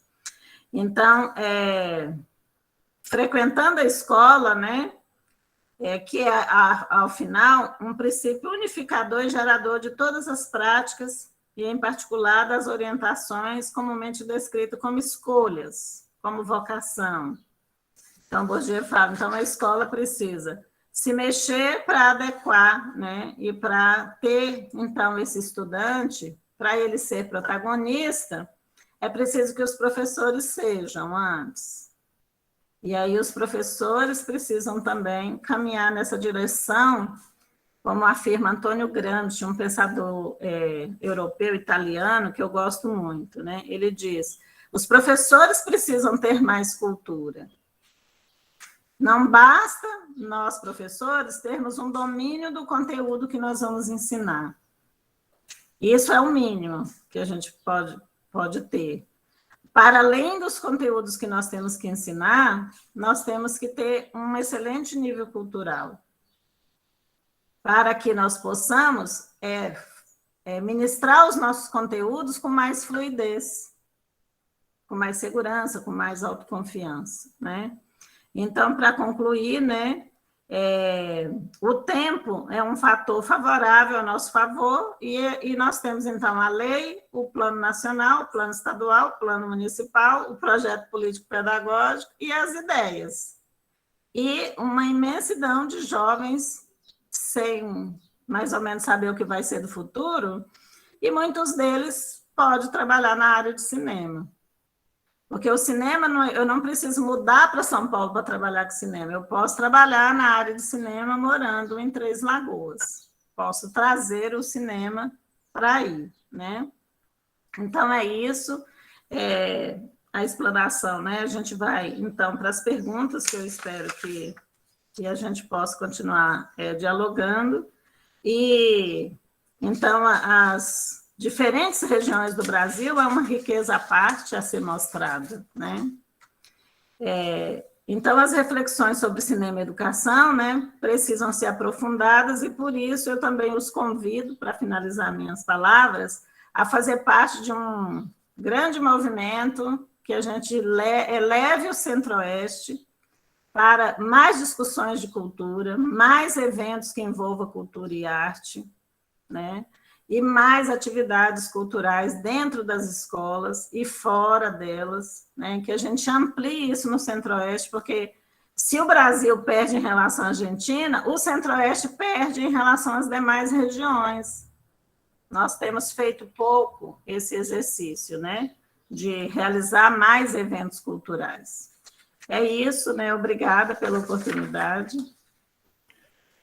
Então, frequentando a escola, né, que é, ao final, um princípio unificador e gerador de todas as práticas, e, em particular, das orientações comumente descritas como escolhas, como vocação. Então, Bourdieu fala, então, a escola precisa se mexer para adequar, né, e para ter, então, esse estudante, para ele ser protagonista, é preciso que os professores sejam antes. E aí os professores precisam também caminhar nessa direção, como afirma Antônio Gramsci, um pensador europeu, italiano, que eu gosto muito, né? Ele diz, os professores precisam ter mais cultura. Não basta nós, professores, termos um domínio do conteúdo que nós vamos ensinar. Isso é o mínimo que a gente pode ter. Para além dos conteúdos que nós temos que ensinar, nós temos que ter um excelente nível cultural, para que nós possamos ministrar os nossos conteúdos com mais fluidez, com mais segurança, com mais autoconfiança, né? Então, para concluir, né, o tempo é um fator favorável ao nosso favor, e nós temos, então, a lei, o plano nacional, o plano estadual, o plano municipal, o projeto político-pedagógico e as ideias. E uma imensidão de jovens sem mais ou menos saber o que vai ser do futuro, e muitos deles podem trabalhar na área de cinema. Porque o cinema, eu não preciso mudar para São Paulo para trabalhar com cinema. Eu posso trabalhar na área de cinema morando em Três Lagoas. Posso trazer o cinema para aí, né? Então, é isso, a explanação, né? A gente vai, então, para as perguntas, que eu espero que a gente possa continuar dialogando. E, então, as diferentes regiões do Brasil é uma riqueza à parte a ser mostrada, né? Então, as reflexões sobre cinema e educação, né, precisam ser aprofundadas, e por isso eu também os convido, para finalizar minhas palavras, a fazer parte de um grande movimento que a gente eleve o Centro-Oeste para mais discussões de cultura, mais eventos que envolvam cultura e arte, né? E mais atividades culturais dentro das escolas e fora delas, né? Que a gente amplie isso no Centro-Oeste, porque se o Brasil perde em relação à Argentina, o Centro-Oeste perde em relação às demais regiões. Nós temos feito pouco esse exercício, né? De realizar mais eventos culturais. É isso, né? Obrigada pela oportunidade.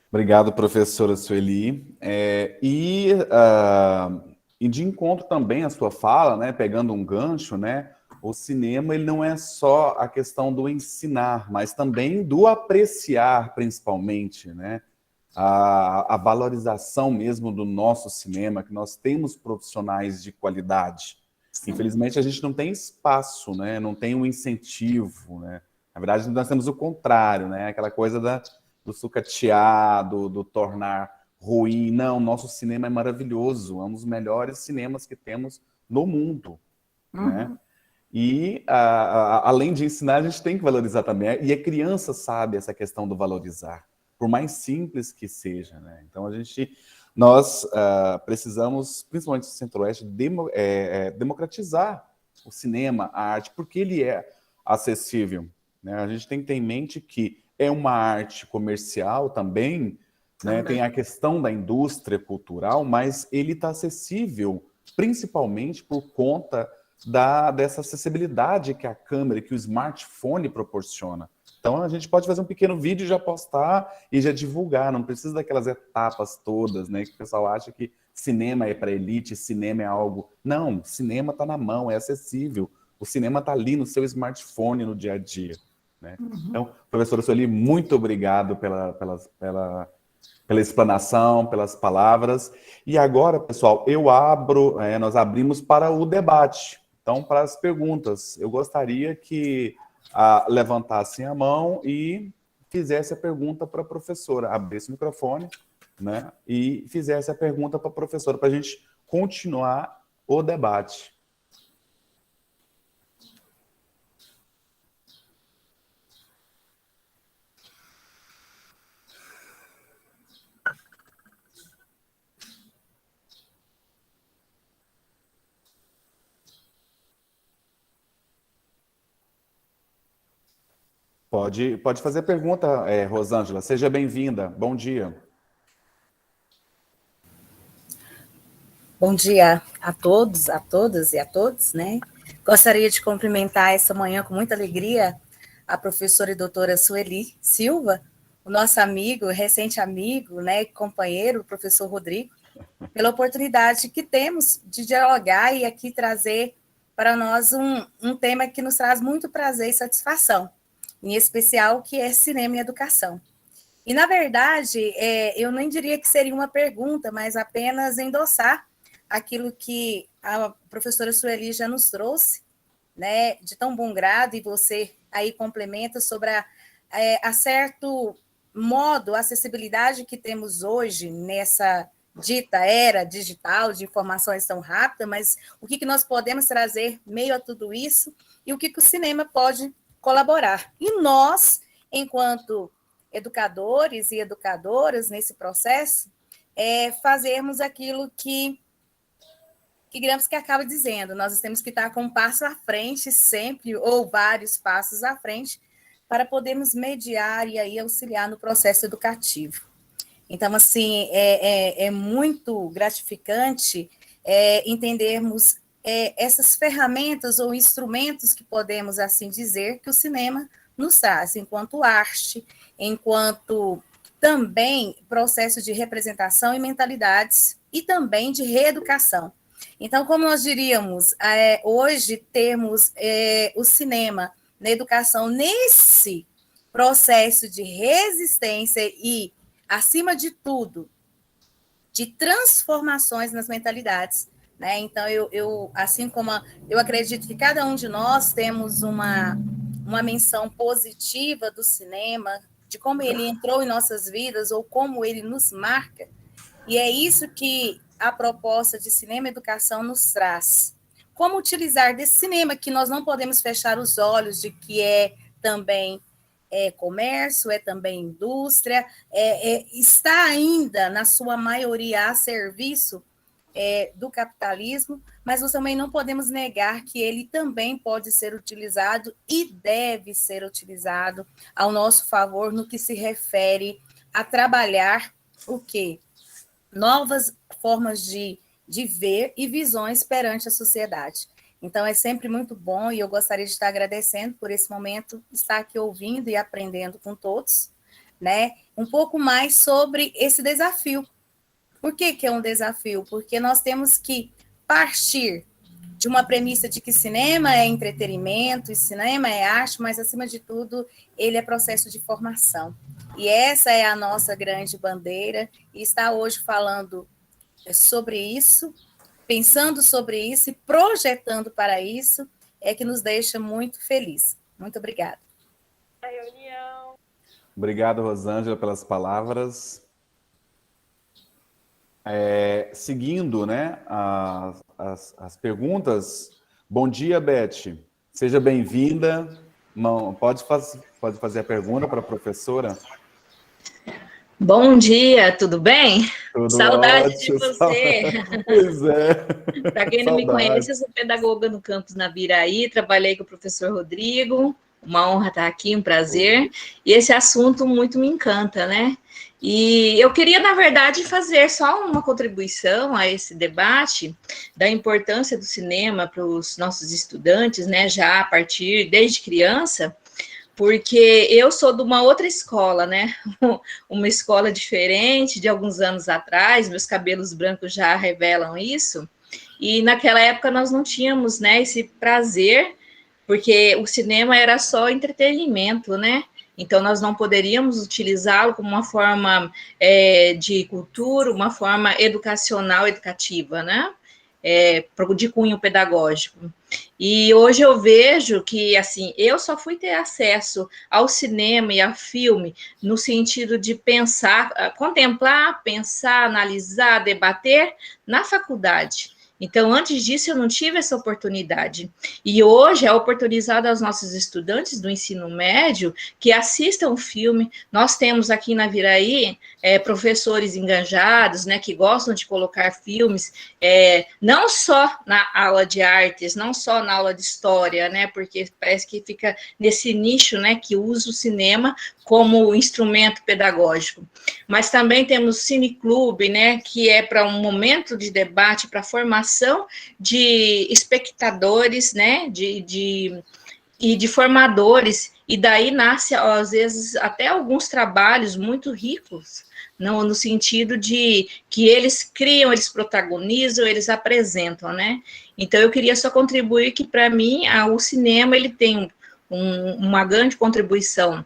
Obrigado, professora Sueli. E de encontro também à sua fala, né, pegando um gancho, né, o cinema ele não é só a questão do ensinar, mas também do apreciar, principalmente, né, a valorização mesmo do nosso cinema, que nós temos profissionais de qualidade. Sim. Infelizmente, a gente não tem espaço, né, não tem um incentivo, né. Na verdade, nós temos o contrário, né, aquela coisa do sucatear, do tornar ruim. Não, nosso cinema é maravilhoso, é um dos melhores cinemas que temos no mundo, né? E, além de ensinar, a gente tem que valorizar também. E a criança sabe essa questão do valorizar, por mais simples que seja, né? Então, nós precisamos, principalmente no Centro-Oeste, democratizar o cinema, a arte, porque ele é acessível, né? A gente tem que ter em mente que é uma arte comercial também, né? Tem a questão da indústria cultural, mas ele está acessível principalmente por conta dessa acessibilidade que a câmera, que o smartphone proporciona. Então, a gente pode fazer um pequeno vídeo e já postar e já divulgar, não precisa daquelas etapas todas, né? Que o pessoal acha que cinema é para elite, cinema é algo... Não, cinema está na mão, é acessível. O cinema está ali no seu smartphone no dia a dia, né? Então, professora Sueli, muito obrigado pela explanação, pelas palavras. E agora, pessoal, nós abrimos para o debate. Então, para as perguntas, eu gostaria que levantassem a mão e fizesse a pergunta para a professora, abrisse o microfone, né, e fizesse a pergunta para a professora, para a gente continuar o debate. Pode fazer pergunta, Rosângela. Seja bem-vinda. Bom dia. Bom dia a todos, a todas e a todos, né? Gostaria de cumprimentar essa manhã com muita alegria a professora e doutora Sueli Silva, o nosso amigo, recente amigo, né, companheiro, o professor Rodrigo, pela oportunidade que temos de dialogar e aqui trazer para nós um tema que nos traz muito prazer e satisfação, em especial que é cinema e educação. E, na verdade, eu nem diria que seria uma pergunta, mas apenas endossar aquilo que a professora Sueli já nos trouxe, né, de tão bom grado, e você aí complementa sobre a certo modo, a acessibilidade que temos hoje nessa dita era digital, de informações tão rápidas, mas o que nós podemos trazer meio a tudo isso e o que o cinema pode colaborar. E nós, enquanto educadores e educadoras nesse processo, fazermos aquilo que Gramsci acaba dizendo, nós temos que estar com um passo à frente sempre, ou vários passos à frente, para podermos mediar e aí auxiliar no processo educativo. Então, assim, é muito gratificante entendermos essas ferramentas ou instrumentos que podemos, assim dizer, que o cinema nos traz, enquanto arte, enquanto também processo de representação e mentalidades, e também de reeducação. Então, como nós diríamos, hoje temos o cinema na educação nesse processo de resistência e, acima de tudo, de transformações nas mentalidades, né? Então, assim como eu acredito que cada um de nós temos uma menção positiva do cinema, de como ele entrou em nossas vidas ou como ele nos marca, e é isso que a proposta de cinema e educação nos traz. Como utilizar desse cinema, que nós não podemos fechar os olhos de que também comércio, também indústria, está ainda, na sua maioria, a serviço do capitalismo, mas nós também não podemos negar que ele também pode ser utilizado e deve ser utilizado ao nosso favor no que se refere a trabalhar o quê? Novas formas de ver e visões perante a sociedade. Então, é sempre muito bom e eu gostaria de estar agradecendo por esse momento, estar aqui ouvindo e aprendendo com todos, né? Um pouco mais sobre esse desafio. Por que é um desafio? Porque nós temos que partir de uma premissa de que cinema é entretenimento, e cinema é arte, mas, acima de tudo, ele é processo de formação. E essa é a nossa grande bandeira, e estar hoje falando sobre isso, pensando sobre isso e projetando para isso, é que nos deixa muito feliz. Muito obrigada. Obrigado, Rosângela, pelas palavras. Seguindo, né, as perguntas. Bom dia, Beth. Seja bem-vinda. Pode fazer a pergunta para a professora? Bom dia, tudo bem? Tudo Saudade de ótimo. você. Pois é. Para quem não me Saudade. conhece, eu sou pedagoga no campus Naviraí, trabalhei com o professor Rodrigo, uma honra estar aqui, um prazer. E esse assunto muito me encanta, né? E eu queria, na verdade, fazer só uma contribuição a esse debate da importância do cinema para os nossos estudantes, né? Já a partir, desde criança, porque eu sou de uma outra escola, né? Uma escola diferente de alguns anos atrás, meus cabelos brancos já revelam isso. E naquela época nós não tínhamos, né, esse prazer, porque o cinema era só entretenimento, né? Então nós não poderíamos utilizá-lo como uma forma de cultura, uma forma educacional, educativa, né? De cunho pedagógico. E hoje eu vejo que, assim, eu só fui ter acesso ao cinema e ao filme no sentido de pensar, contemplar, pensar, analisar, debater na faculdade. Então, antes disso, eu não tive essa oportunidade. E hoje é oportunizado aos nossos estudantes do ensino médio que assistam o filme. Nós temos aqui na Viraí professores engajados, né, que gostam de colocar filmes, não só na aula de artes, não só na aula de história, né, porque parece que fica nesse nicho, né, que usa o cinema como instrumento pedagógico. Mas também temos o cineclube, né, que é para um momento de debate, para formação de espectadores, né, e de formadores, e daí nasce, às vezes, até alguns trabalhos muito ricos, no sentido de que eles criam, eles protagonizam, eles apresentam, né? Então, eu queria só contribuir que, para mim, o cinema, ele tem uma grande contribuição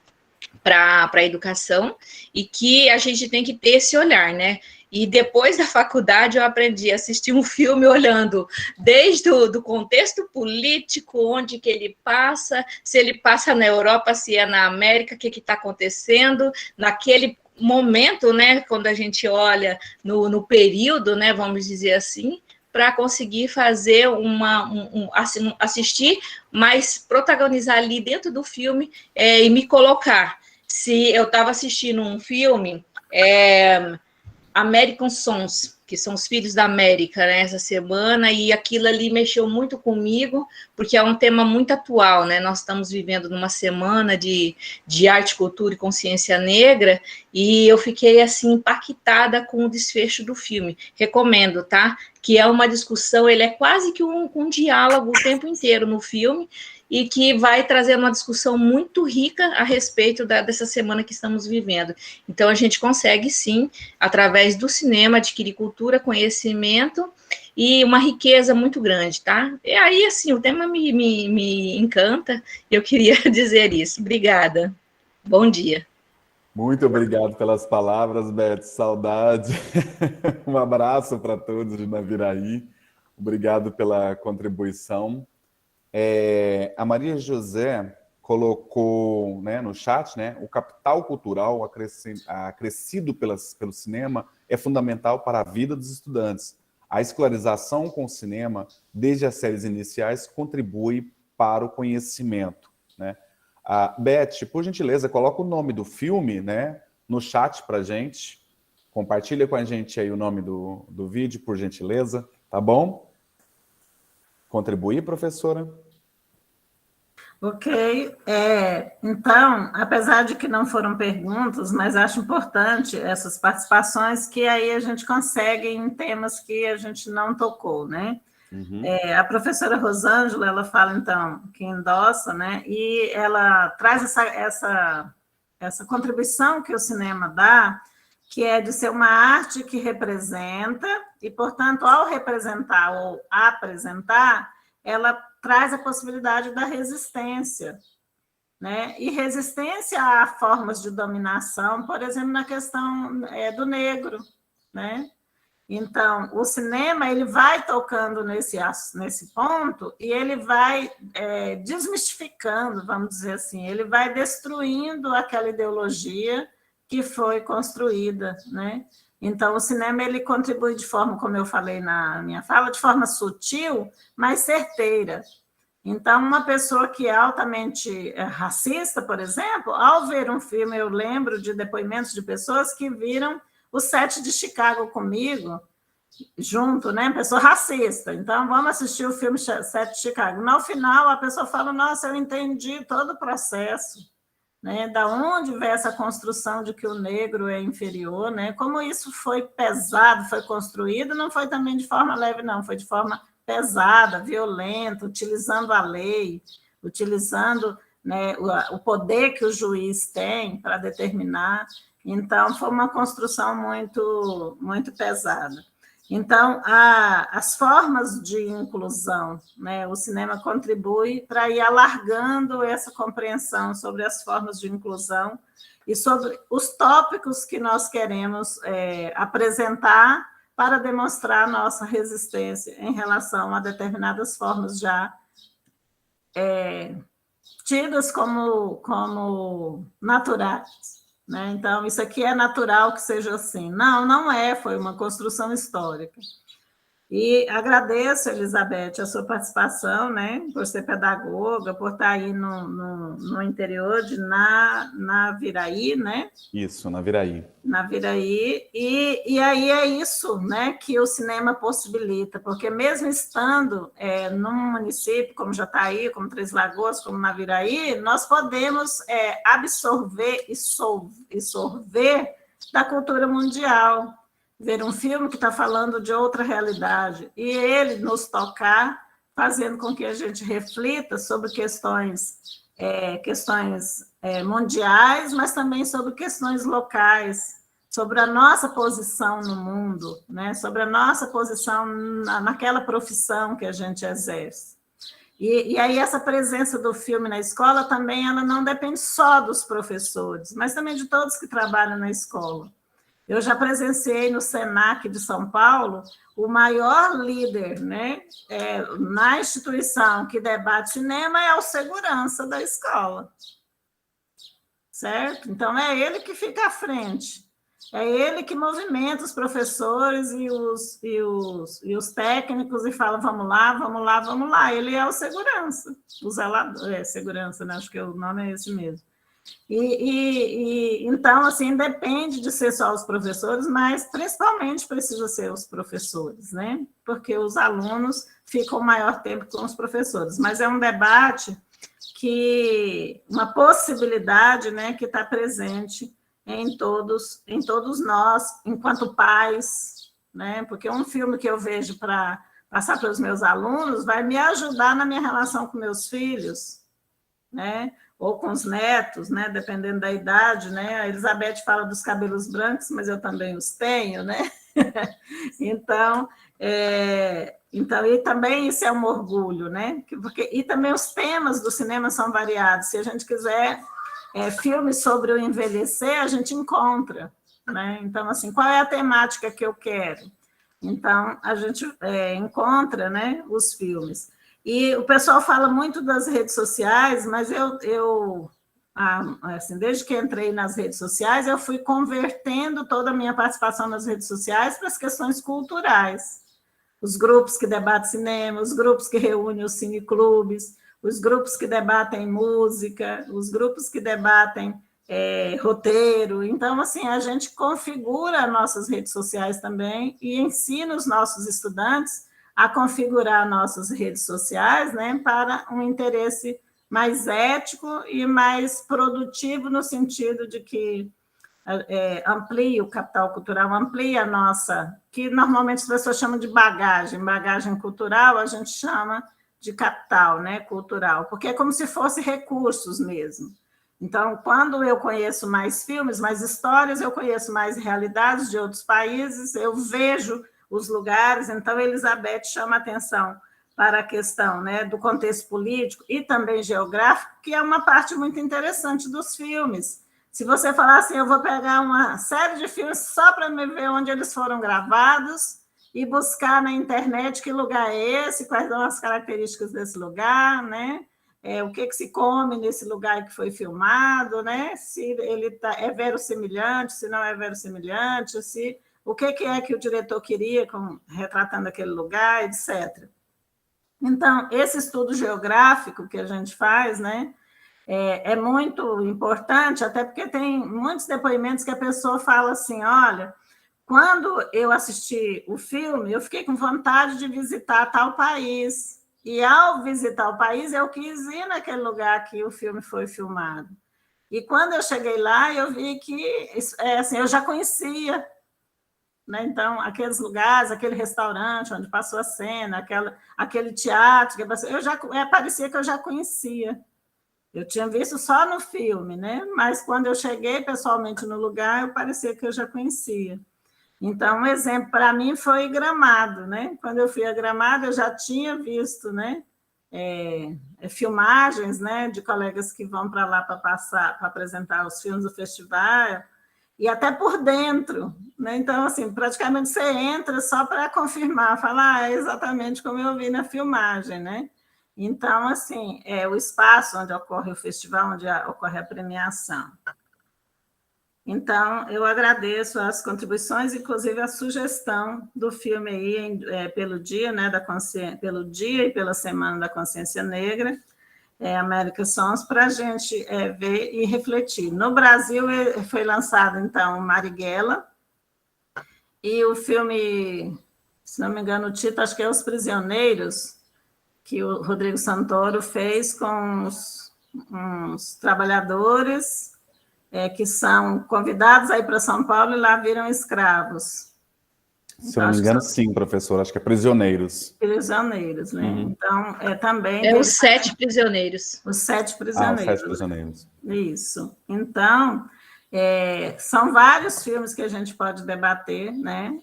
para a educação, e que a gente tem que ter esse olhar, né? E depois da faculdade eu aprendi a assistir um filme olhando desde o contexto político, onde que ele passa, se ele passa na Europa, se é na América, o que está acontecendo, naquele momento, né, quando a gente olha no período, né, vamos dizer assim, para conseguir fazer assistir, mas protagonizar ali dentro do filme e me colocar. Se eu estava assistindo um filme, American Sons, que são os Filhos da América, né, essa semana, e aquilo ali mexeu muito comigo, porque é um tema muito atual, né? Nós estamos vivendo numa semana de arte, cultura e consciência negra, e eu fiquei, assim, impactada com o desfecho do filme. Recomendo, tá? Que é uma discussão, ele é quase que um diálogo o tempo inteiro no filme, e que vai trazer uma discussão muito rica a respeito dessa semana que estamos vivendo. Então, a gente consegue, sim, através do cinema, adquirir cultura, conhecimento e uma riqueza muito grande, tá? E aí, assim, o tema me encanta, e eu queria dizer isso. Obrigada. Bom dia. Muito obrigado pelas palavras, Beth. Saudade. Um abraço para todos de Naviraí. Obrigado pela contribuição. A Maria José colocou, né, no chat, né, o capital cultural acrescido pelo cinema é fundamental para a vida dos estudantes. A escolarização com o cinema, desde as séries iniciais, contribui para o conhecimento, né? Beth, por gentileza, coloca o nome do filme, né, no chat para a gente. Compartilha com a gente aí o nome do vídeo, por gentileza, tá bom? Contribuir, professora? Ok, então, apesar de que não foram perguntas, mas acho importante essas participações, que aí a gente consegue em temas que a gente não tocou, né? Uhum. A professora Rosângela, ela fala, então, que endossa, né? E ela traz essa contribuição que o cinema dá, que é de ser uma arte que representa, e, portanto, ao representar ou apresentar, ela traz a possibilidade da resistência, né? E resistência a formas de dominação, por exemplo, na questão do negro, né? Então, o cinema, ele vai tocando nesse ponto, e ele vai desmistificando, vamos dizer assim, ele vai destruindo aquela ideologia que foi construída, né? Então, o cinema, ele contribui de forma, como eu falei na minha fala, de forma sutil, mas certeira. Então, uma pessoa que é altamente racista, por exemplo, ao ver um filme, eu lembro de depoimentos de pessoas que viram o 7 de Chicago comigo, junto, né? Pessoa racista. Então, vamos assistir o filme 7 de Chicago. No final, a pessoa fala, nossa, eu entendi todo o processo, né? Da onde vem essa construção de que o negro é inferior, né? Como isso foi pesado, foi construído, não foi também de forma leve, não, foi de forma pesada, violenta, utilizando a lei, utilizando, né, o poder que o juiz tem para determinar. Então, foi uma construção muito, muito pesada. Então, as formas de inclusão, né, o cinema contribui para ir alargando essa compreensão sobre as formas de inclusão e sobre os tópicos que nós queremos apresentar para demonstrar nossa resistência em relação a determinadas formas já tidas como naturais. Né? Então, isso aqui é natural que seja assim. Não, não é, foi uma construção histórica. E agradeço, Elizabeth, a sua participação, né, por ser pedagoga, por estar aí no interior de Naviraí, né? Isso, Naviraí. Naviraí, e aí é isso, né, que o cinema possibilita, porque mesmo estando num município como Jataí, como Três Lagoas, como Naviraí, nós podemos absorver e sorver da cultura mundial, ver um filme que está falando de outra realidade, e ele nos tocar, fazendo com que a gente reflita sobre questões mundiais, mas também sobre questões locais, sobre a nossa posição no mundo, né? Sobre a nossa posição naquela profissão que a gente exerce. E aí essa presença do filme na escola também ela não depende só dos professores, mas também de todos que trabalham na escola. Eu já presenciei no SENAC de São Paulo o maior líder, né, na instituição que debate cinema é o segurança da escola. Certo? Então, é ele que fica à frente. É ele que movimenta os professores e os técnicos e fala, vamos lá, vamos lá, vamos lá. Ele é o segurança, o zelador, segurança, né? Acho que o nome é esse mesmo. Então, assim, depende de ser só os professores, mas principalmente precisa ser os professores, né? Porque os alunos ficam o maior tempo com os professores. Mas é um debate uma possibilidade, né, que está presente em todos nós, enquanto pais, né? Porque um filme que eu vejo para passar para os meus alunos vai me ajudar na minha relação com meus filhos, né? Ou com os netos, né? Dependendo da idade, né? A Elizabeth fala dos cabelos brancos, mas eu também os tenho, né? Então, e também isso é um orgulho, né? E também os temas do cinema são variados. Se a gente quiser filmes sobre o envelhecer, a gente encontra, né? Então, assim, qual é a temática que eu quero? Então, a gente encontra, né, os filmes. E o pessoal fala muito das redes sociais, mas assim, desde que entrei nas redes sociais, eu fui convertendo toda a minha participação nas redes sociais para as questões culturais. Os grupos que debatem cinema, os grupos que reúnem os cineclubes, os grupos que debatem música, os grupos que debatem roteiro. Então, assim, a gente configura nossas redes sociais também e ensina os nossos estudantes a configurar nossas redes sociais, né, para um interesse mais ético e mais produtivo, no sentido de que amplia o capital cultural, amplia a nossa, que normalmente as pessoas chamam de bagagem cultural, a gente chama de capital, né, cultural, porque é como se fosse recursos mesmo. Então, quando eu conheço mais filmes, mais histórias, eu conheço mais realidades de outros países, eu vejo os lugares, então Elizabeth chama atenção para a questão, né, do contexto político e também geográfico, que é uma parte muito interessante dos filmes. Se você falar assim, eu vou pegar uma série de filmes só para me ver onde eles foram gravados e buscar na internet que lugar é esse, quais são as características desse lugar, né? O que se come nesse lugar que foi filmado, né? Se ele é verossimilhante, se não é verossimilhante, o que é que o diretor queria retratando aquele lugar, etc. Então, esse estudo geográfico que a gente faz, né, é muito importante, até porque tem muitos depoimentos que a pessoa fala assim, olha, quando eu assisti o filme, eu fiquei com vontade de visitar tal país, e ao visitar o país, eu quis ir naquele lugar que o filme foi filmado. E quando eu cheguei lá, eu vi que assim, eu já conhecia, né? Então, aqueles lugares, aquele restaurante onde passou a cena, aquele teatro, parecia que eu já conhecia. Eu tinha visto só no filme, né? Mas quando eu cheguei pessoalmente no lugar, eu parecia que eu já conhecia. Então, um exemplo para mim foi Gramado, né? Quando eu fui a Gramado, eu já tinha visto, né? Filmagens, né? De colegas que vão para lá para apresentar os filmes do festival, e até por dentro, né? Então, assim, praticamente você entra só para confirmar, falar é exatamente como eu vi na filmagem, né? Então, assim, é o espaço onde ocorre o festival, onde ocorre a premiação. Então, eu agradeço as contribuições, inclusive a sugestão do filme aí, pelo dia, né, pelo dia e pela Semana da Consciência Negra, América Sons, para a gente ver e refletir. No Brasil, foi lançado, então, Marighella, e o filme, se não me engano, o título, acho que é Os Prisioneiros, que o Rodrigo Santoro fez com uns trabalhadores que são convidados a ir para São Paulo e lá viram escravos. Se eu não me engano, sim, professor, acho que é Prisioneiros. Prisioneiros, né? Uhum. Então, também... Os 7 prisioneiros. Os 7 prisioneiros. Os 7 prisioneiros. Isso. Então, são vários filmes que a gente pode debater, né?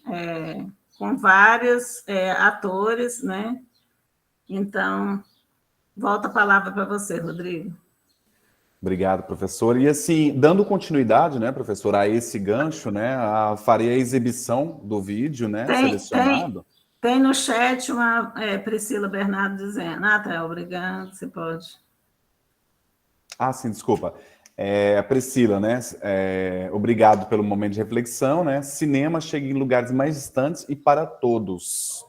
Com vários atores, né? Então, volta a palavra para você, Rodrigo. Obrigado, professor. E assim, dando continuidade, né, professor, a esse gancho, né, farei a exibição do vídeo, né, selecionado. Tem no chat uma Priscila Bernardo dizendo, Natal, obrigado, você pode. Sim, desculpa. A Priscila, né, obrigado pelo momento de reflexão, né, cinema chega em lugares mais distantes e para todos.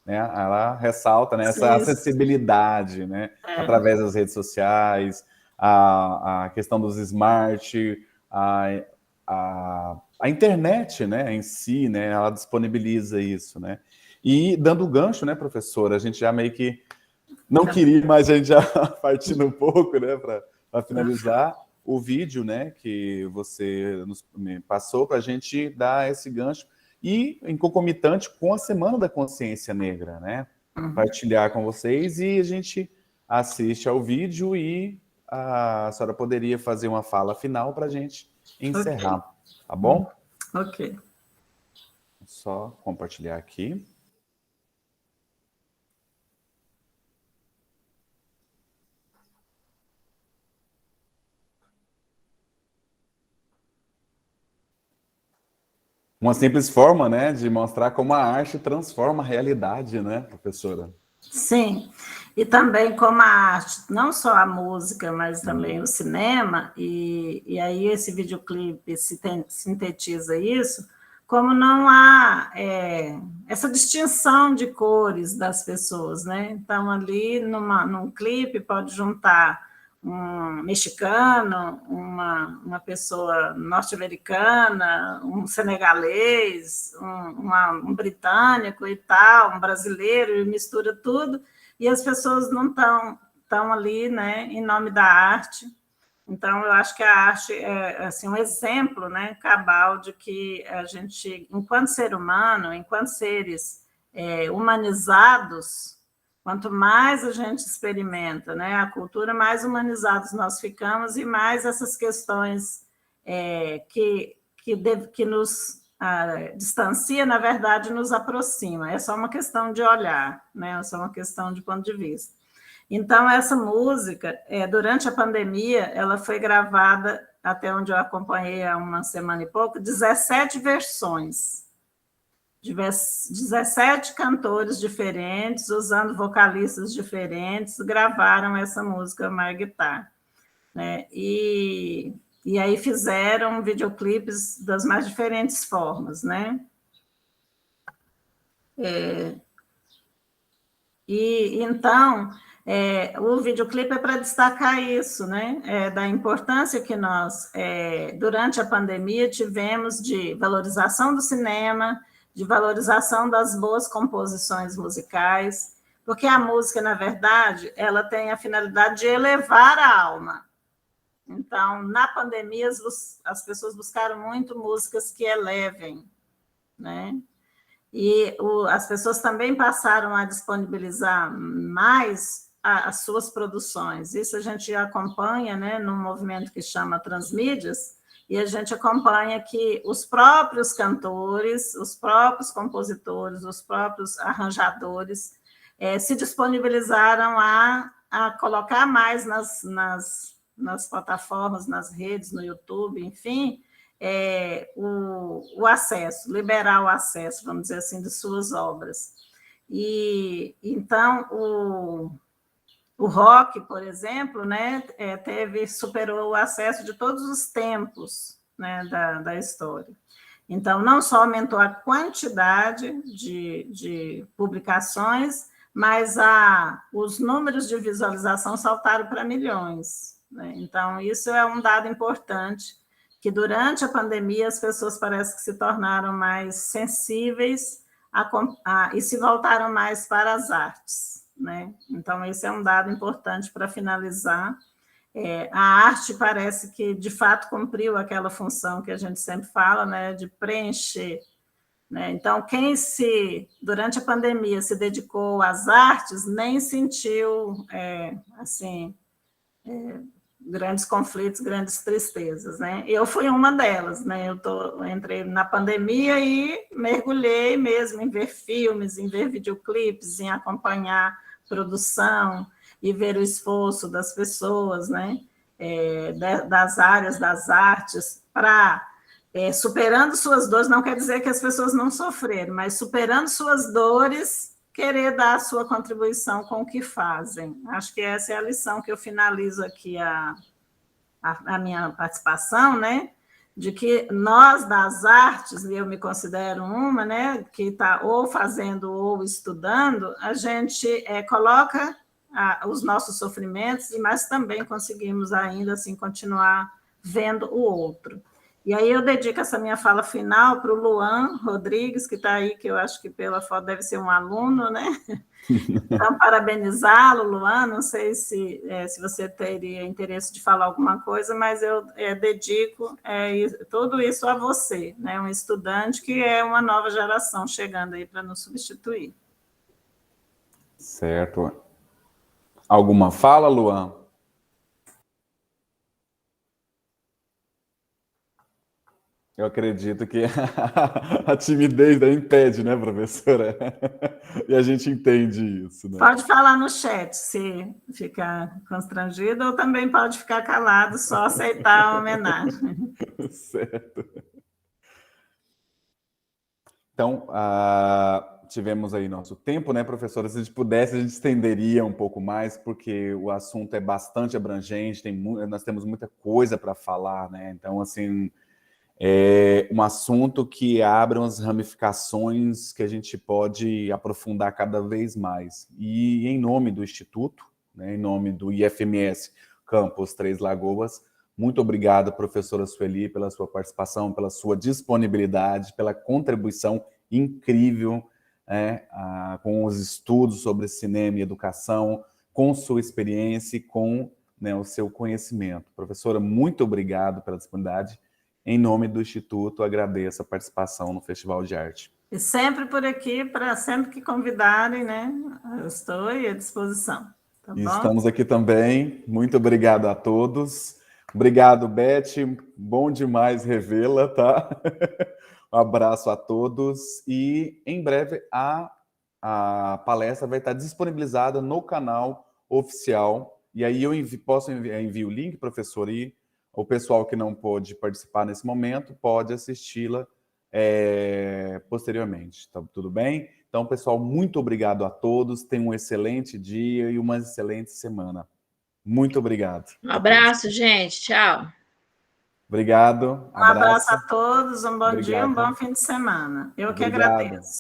Né, ela ressalta, né, essa acessibilidade, né, através das redes sociais, a questão dos smart, a internet, né, em si, né, ela disponibiliza isso, né. E dando o gancho, né, professora, a gente já meio que não queria, mas a gente já partindo um pouco, né, para finalizar o vídeo, né, que você me passou para a gente dar esse gancho e em concomitante com a Semana da Consciência Negra, né, partilhar com vocês e a gente assiste ao vídeo e a senhora poderia fazer uma fala final para a gente encerrar, tá bom? Ok. Só compartilhar aqui. Uma simples forma, né, de mostrar como a arte transforma a realidade, né, professora? Sim. E também como a arte, não só a música, mas também o cinema, e aí esse videoclipe sintetiza isso, como não há essa distinção de cores das pessoas, né? Então, ali, num clipe, pode juntar um mexicano, uma pessoa norte-americana, um senegalês, um britânico e tal, um brasileiro, e mistura tudo, e as pessoas não estão ali, né, em nome da arte. Então, eu acho que a arte é assim, um exemplo, né, cabal de que a gente, enquanto ser humano, enquanto seres humanizados, quanto mais a gente experimenta, né, a cultura, mais humanizados nós ficamos e mais essas questões que nos distancia, na verdade, nos aproxima. É só uma questão de olhar, né, é só uma questão de ponto de vista. Então, essa música, durante a pandemia, ela foi gravada, até onde eu acompanhei há uma semana e pouco, 17 versões. 17 cantores diferentes, usando vocalistas diferentes, gravaram essa música My Guitar, né? E aí fizeram videoclipes das mais diferentes formas, né? E então, o videoclipe é para destacar isso, né? Da importância que nós, durante a pandemia, tivemos de valorização do cinema, de valorização das boas composições musicais, porque a música, na verdade, ela tem a finalidade de elevar a alma. Então, na pandemia, as pessoas buscaram muito músicas que elevem, né? E as pessoas também passaram a disponibilizar mais as suas produções. Isso a gente acompanha, né, num movimento que chama Transmídias, e a gente acompanha que os próprios cantores, os próprios compositores, os próprios arranjadores se disponibilizaram a colocar mais nas plataformas, nas redes, no YouTube, enfim, o acesso, liberar o acesso, vamos dizer assim, de suas obras. E então o rock, por exemplo, né, superou o acesso de todos os tempos, né, da história. Então, não só aumentou a quantidade de publicações, mas os números de visualização saltaram para milhões, né? Então, isso é um dado importante, que durante a pandemia as pessoas parecem que se tornaram mais sensíveis e se voltaram mais para as artes, né? Então, esse é um dado importante para finalizar. A arte parece que, de fato, cumpriu aquela função que a gente sempre fala, né, de preencher, né? Então, quem durante a pandemia, se dedicou às artes, nem sentiu, grandes conflitos, grandes tristezas, né? Eu fui uma delas, né? Eu entrei na pandemia e mergulhei mesmo em ver filmes, em ver videoclipes, em acompanhar produção e ver o esforço das pessoas, né? Das áreas das artes para superando suas dores. Não quer dizer que as pessoas não sofreram, mas superando suas dores, querer dar a sua contribuição com o que fazem. Acho que essa é a lição que eu finalizo aqui a minha participação, né? De que nós das artes, e eu me considero uma, né, que está ou fazendo ou estudando, a gente coloca os nossos sofrimentos, mas também conseguimos ainda assim continuar vendo o outro. E aí eu dedico essa minha fala final para o Luan Rodrigues, que está aí, que eu acho que pela foto deve ser um aluno, né? Então, parabenizá-lo, Luan, não sei se você teria interesse de falar alguma coisa, mas eu dedico tudo isso a você, né? Um estudante que é uma nova geração chegando aí para nos substituir. Certo. Alguma fala, Luan? Eu acredito que a timidez impede, né, professora? E a gente entende isso, né? Pode falar no chat, se ficar constrangido, ou também pode ficar calado, só aceitar a homenagem. Certo. Então, tivemos aí nosso tempo, né, professora? Se a gente pudesse, a gente estenderia um pouco mais, porque o assunto é bastante abrangente, nós temos muita coisa para falar, né? Então, assim, é um assunto que abre umas ramificações que a gente pode aprofundar cada vez mais. E em nome do Instituto, né, em nome do IFMS Campus Três Lagoas, muito obrigado, professora Sueli, pela sua participação, pela sua disponibilidade, pela contribuição incrível, né, com os estudos sobre cinema e educação, com sua experiência e com, né, o seu conhecimento. Professora, muito obrigado pela disponibilidade. Em nome do Instituto, agradeço a participação no Festival de Arte. E sempre por aqui, para sempre que convidarem, né? Eu estou à disposição. Tá bom? Estamos aqui também. Muito obrigado a todos. Obrigado, Beth. Bom demais revê-la, tá? Um abraço a todos. E em breve a palestra vai estar disponibilizada no canal oficial. E aí eu posso enviar o link, professor, e o pessoal que não pôde participar nesse momento pode assisti-la posteriormente. Tá tudo bem? Então, pessoal, muito obrigado a todos. Tenham um excelente dia e uma excelente semana. Muito obrigado. Um abraço, gente. Tchau. Obrigado. Um abraço a todos, um bom Obrigado. dia, um bom fim de semana. Eu que Obrigado. agradeço.